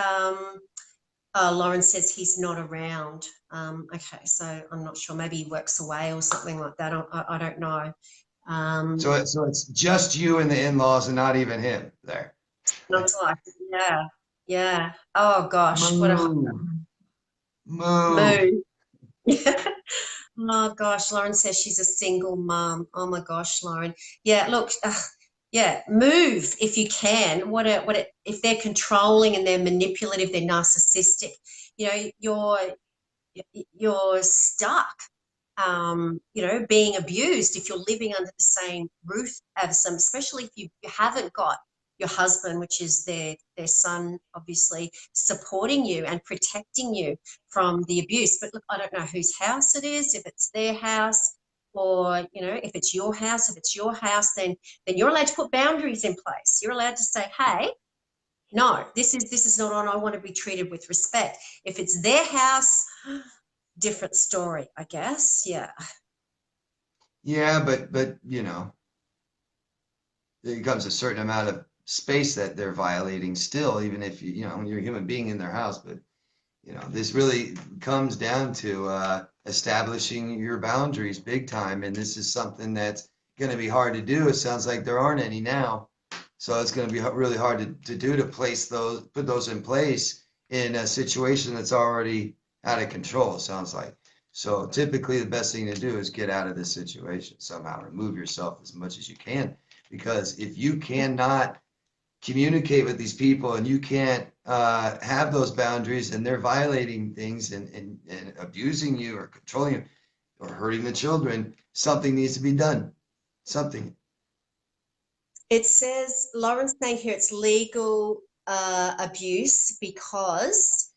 Lauren says he's not around. Okay, so I'm not sure. Maybe he works away or something like that. I don't know. So Um, it's just you and the in-laws and not even him there. Sounds like, yeah, yeah. Oh gosh, what a Moo. Moo. mood. Oh gosh, Lauren says she's a single mum. Oh my gosh, Lauren. Yeah, look, yeah, move if you can. If they're controlling and they're manipulative, they're narcissistic. You know, you're stuck. Being abused if you're living under the same roof as them, especially if you haven't got your husband, which is their son, obviously supporting you and protecting you from the abuse. But look, I don't know whose house it is, if it's their house or if it's your house. If it's your house, then you're allowed to put boundaries in place. You're allowed to say, hey, no, this is not on. I want to be treated with respect. If it's their house, different story, I guess. Yeah. Yeah, but there becomes a certain amount of space that they're violating still, even if you're a human being in their house. But this really comes down to establishing your boundaries big time, and this is something that's going to be hard to do. It sounds like there aren't any now, so it's going to be really hard to do, to put those in place in a situation that's already out of control, it sounds like. So typically the best thing to do is get out of this situation somehow, remove yourself as much as you can, because if you cannot communicate with these people and you can't have those boundaries, and they're violating things and abusing you or controlling you or hurting the children, something needs to be done. Something. It says, Lauren's saying here it's legal abuse because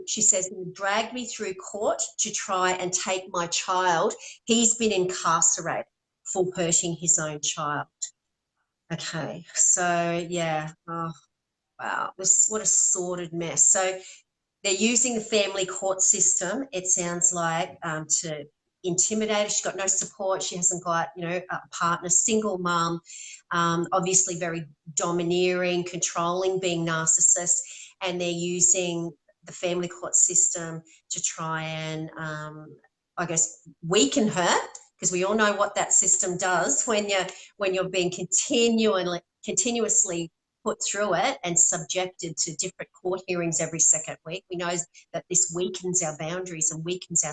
she says, he dragged me through court to try and take my child. He's been incarcerated for hurting his own child. Okay, so yeah, oh, wow, what a sordid mess. So they're using the family court system, it sounds like, to intimidate her. She's got no support. She hasn't got, a partner, single mum, obviously very domineering, controlling, being narcissist. And they're using the family court system to try and, I guess, weaken her, because we all know what that system does when you're being continuously put through it and subjected to different court hearings every second week. We know that this weakens our boundaries and weakens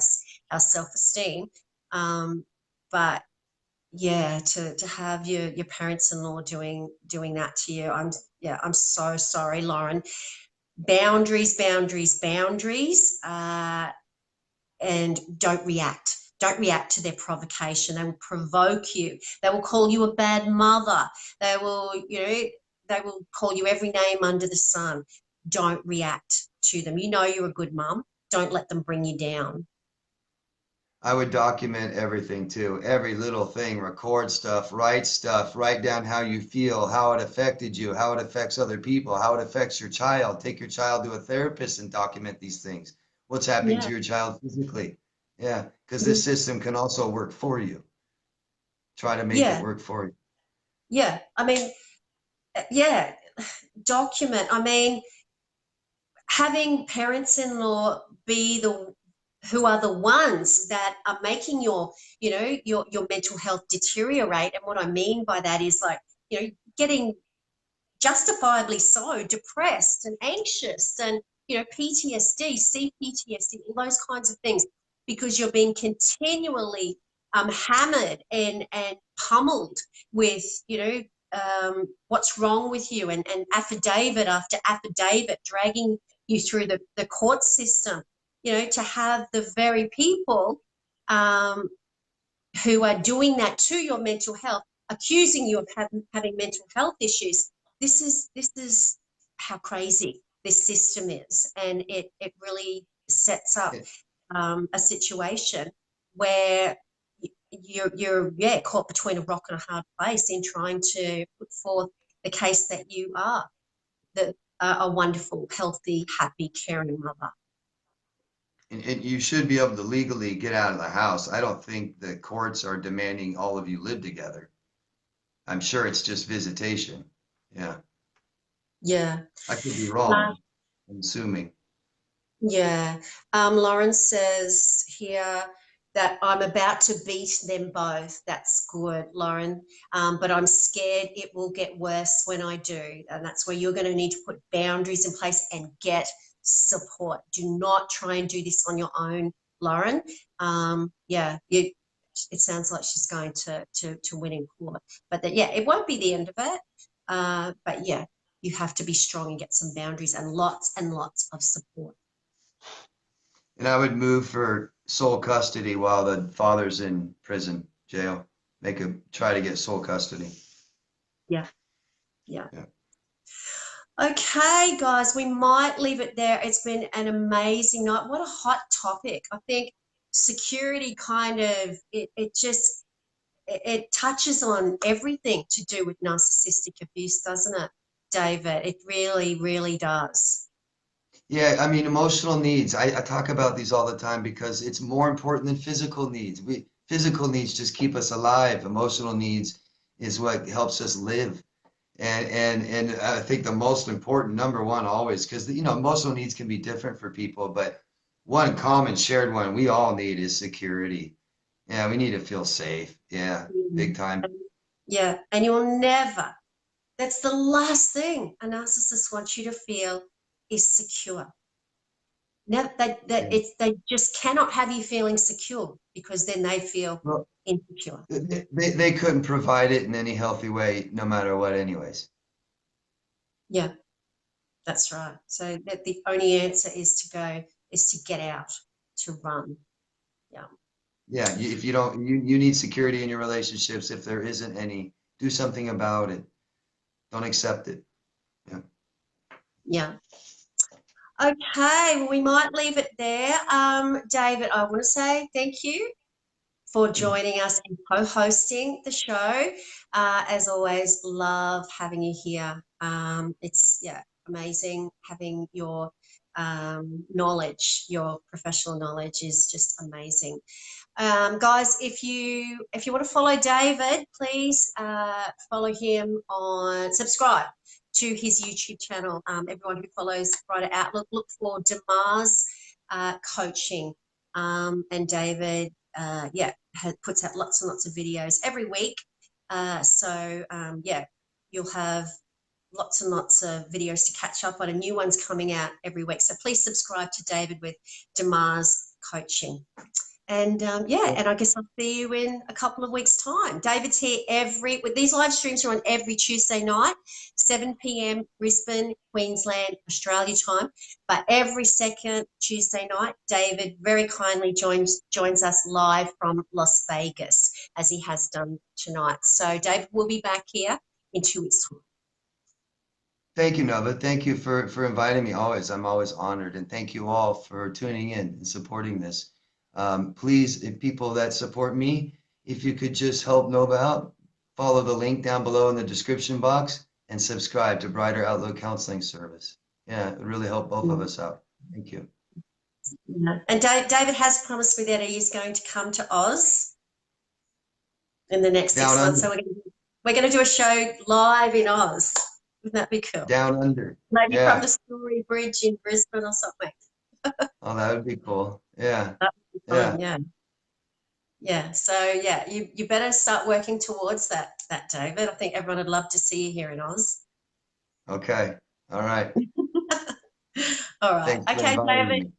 our self-esteem. But yeah, to have your parents-in-law doing that to you, I'm so sorry, Lauren. Boundaries, boundaries, boundaries, and don't react. Don't react to their provocation. They will provoke you. They will call you a bad mother. They will, they will call you every name under the sun. Don't react to them. You know you're a good mum. Don't let them bring you down. I would document everything too, every little thing, record stuff, write down how you feel, how it affected you, how it affects other people, how it affects your child. Take your child to a therapist and document these things. What's happening to Yeah. your child physically? Yeah, because this system can also work for you. Try to make it Yeah. work for you. Yeah. I mean, yeah, document. I mean, having parents-in-law be the who are the ones that are making your mental health deteriorate. And what I mean by that is, like, getting justifiably so depressed and anxious, and PTSD, CPTSD, all those kinds of things, because you're being continually hammered and pummeled with what's wrong with you, and affidavit after affidavit dragging you through the court system, to have the very people who are doing that to your mental health, accusing you of having mental health issues. This is how crazy this system is, and it really sets up a situation where you're caught between a rock and a hard place in trying to put forth the case that you are a wonderful, healthy, happy, caring mother. And you should be able to legally get out of the house. I don't think the courts are demanding all of you live together. I'm sure it's just visitation. Yeah. Yeah. I could be Uh, wrong. I'm assuming. Yeah. Lauren says here that I'm about to beat them both. That's good, Lauren. But I'm scared it will get worse when I do. And that's where you're going to need to put boundaries in place and get support. Do not try and do this on your own, Lauren. It sounds like she's going to win in court. But it won't be the end of it. But yeah, you have to be strong and get some boundaries and lots of support. And I would move for sole custody while the father's in prison, jail. Try to get sole custody. Yeah. Yeah. Yeah. Okay, guys, we might leave it there. It's been an amazing night. What a hot topic. I think security kind of, it touches on everything to do with narcissistic abuse, doesn't it, David? It really, really does. Yeah, I mean, emotional needs. I talk about these all the time because it's more important than physical needs. Physical needs just keep us alive. Emotional needs is what helps us live. And I think the most important, number one, always, because emotional needs can be different for people, but one common shared one we all need is security. Yeah, we need to feel safe. Yeah, big time. Yeah, and you'll never, that's the last thing a narcissist wants you to feel is secure. Never, Yeah. they just cannot have you feeling secure because then they feel Well, insecure. they couldn't provide it in any healthy way, no matter what, anyways. Yeah, that's right. So that the only answer is to get out, to run. Yeah. Yeah, if you don't, you need security in your relationships. If there isn't any, do something about it. Don't accept it. Yeah. Yeah. Okay, well, we might leave it there. David, I want to say thank you for joining us and co-hosting the show. As always, love having you here. It's amazing having your knowledge, your professional knowledge is just amazing. Guys, if you want to follow David, please follow him on subscribe to his YouTube channel. Everyone who follows Brighter Outlook, look for Damar's coaching. And David, puts out lots and lots of videos every week. You'll have lots and lots of videos to catch up on, and new ones coming out every week. So please subscribe to David with Damar's coaching. And and I guess I'll see you in a couple of weeks' time. David's here these live streams are on every Tuesday night, 7 p.m. Brisbane, Queensland, Australia time. But every second Tuesday night, David very kindly joins us live from Las Vegas, as he has done tonight. So David will be back here in 2 weeks' time. Thank you, Nova. Thank you for inviting me always. I'm always honored. And thank you all for tuning in and supporting this. Please, if people that support me, if you could just help Nova out, follow the link down below in the description box and subscribe to Brighter Outlook Counseling Service. Yeah, it would really help both of us out. Thank you. Yeah. And David has promised me that he is going to come to Oz in the next Down 6 months. under. So we're going to do a show live in Oz. Wouldn't that be cool? Down under. Maybe from Yeah. the Story Bridge in Brisbane or something. Oh, that would be cool. Yeah. That would be Yeah. fun, yeah. Yeah. So you better start working towards that, David. I think everyone would love to see you here in Oz. Okay. All right. All right. Thanks for Okay, inviting David. me.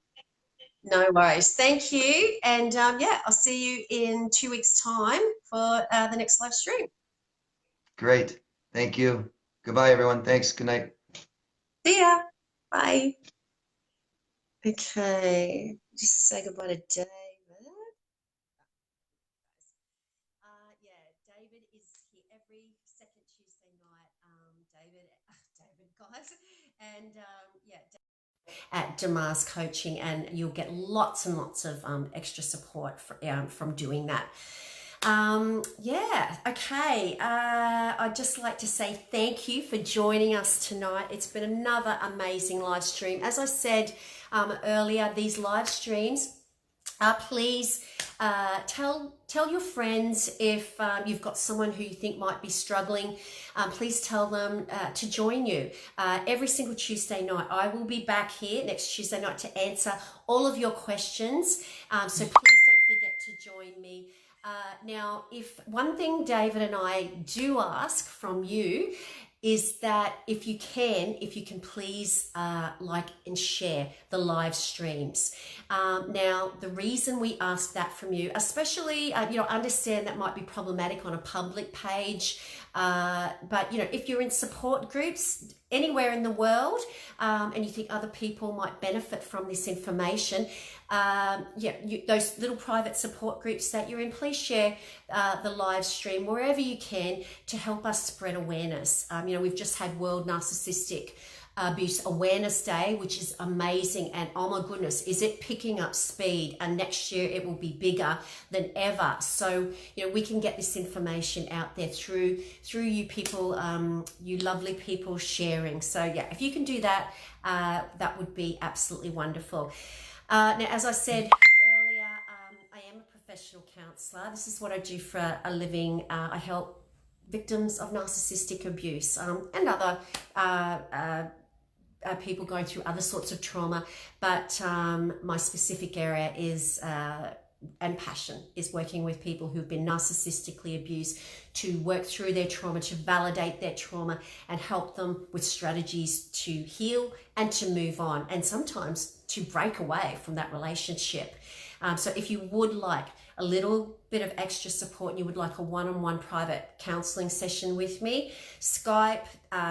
No worries. Thank you. And I'll see you in 2 weeks' time for the next live stream. Great. Thank you. Goodbye, everyone. Thanks. Good night. See ya. Bye. Okay. Just say goodbye to David. David is here every second Tuesday night. David, guys, and at Damar's coaching, and you'll get lots and lots of extra support from doing that. Okay. I'd just like to say thank you for joining us tonight. It's been another amazing live stream. As I said earlier, these live streams, please tell your friends if you've got someone who you think might be struggling. Please tell them to join you. Every single Tuesday night, I will be back here next Tuesday night to answer all of your questions. So please don't forget to join me. Now, if one thing David and I do ask from you is that if you can please like and share the live streams. Now, the reason we ask that from you, especially, understand that might be problematic on a public page, but if you're in support groups anywhere in the world, and you think other people might benefit from this information, those little private support groups that you're in, please share the live stream wherever you can to help us spread awareness. We've just had World Narcissistic Abuse Awareness Day, which is amazing, and oh my goodness, is it picking up speed, and next year it will be bigger than ever. So we can get this information out there through you people, you lovely people sharing. So if you can do that, that would be absolutely wonderful. Now, as I said earlier, I am a professional counsellor. This is what I do for a living. I help victims of narcissistic abuse and other people going through other sorts of trauma, but my specific area is and passion is working with people who've been narcissistically abused to work through their trauma, to validate their trauma and help them with strategies to heal and to move on, and sometimes to break away from that relationship. So if you would like a little bit of extra support and you would like a one-on-one private counseling session with me, Skype,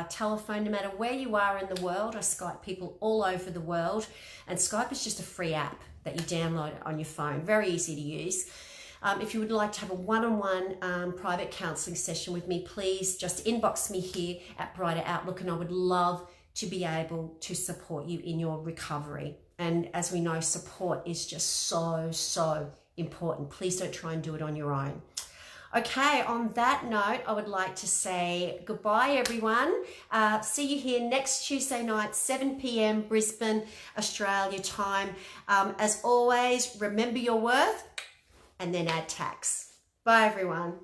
telephone, no matter where you are in the world. I Skype people all over the world, and Skype is just a free app that you download on your phone, very easy to use. If you would like to have a one-on-one private counseling session with me, please just inbox me here at Brighter Outlook, and I would love to be able to support you in your recovery. And as we know, support is just so important. Please don't try and do it on your own. Okay, on that note, I would like to say goodbye, everyone. See you here next Tuesday night, 7 p.m. Brisbane, Australia time. As always, remember your worth and then add tax. Bye, everyone.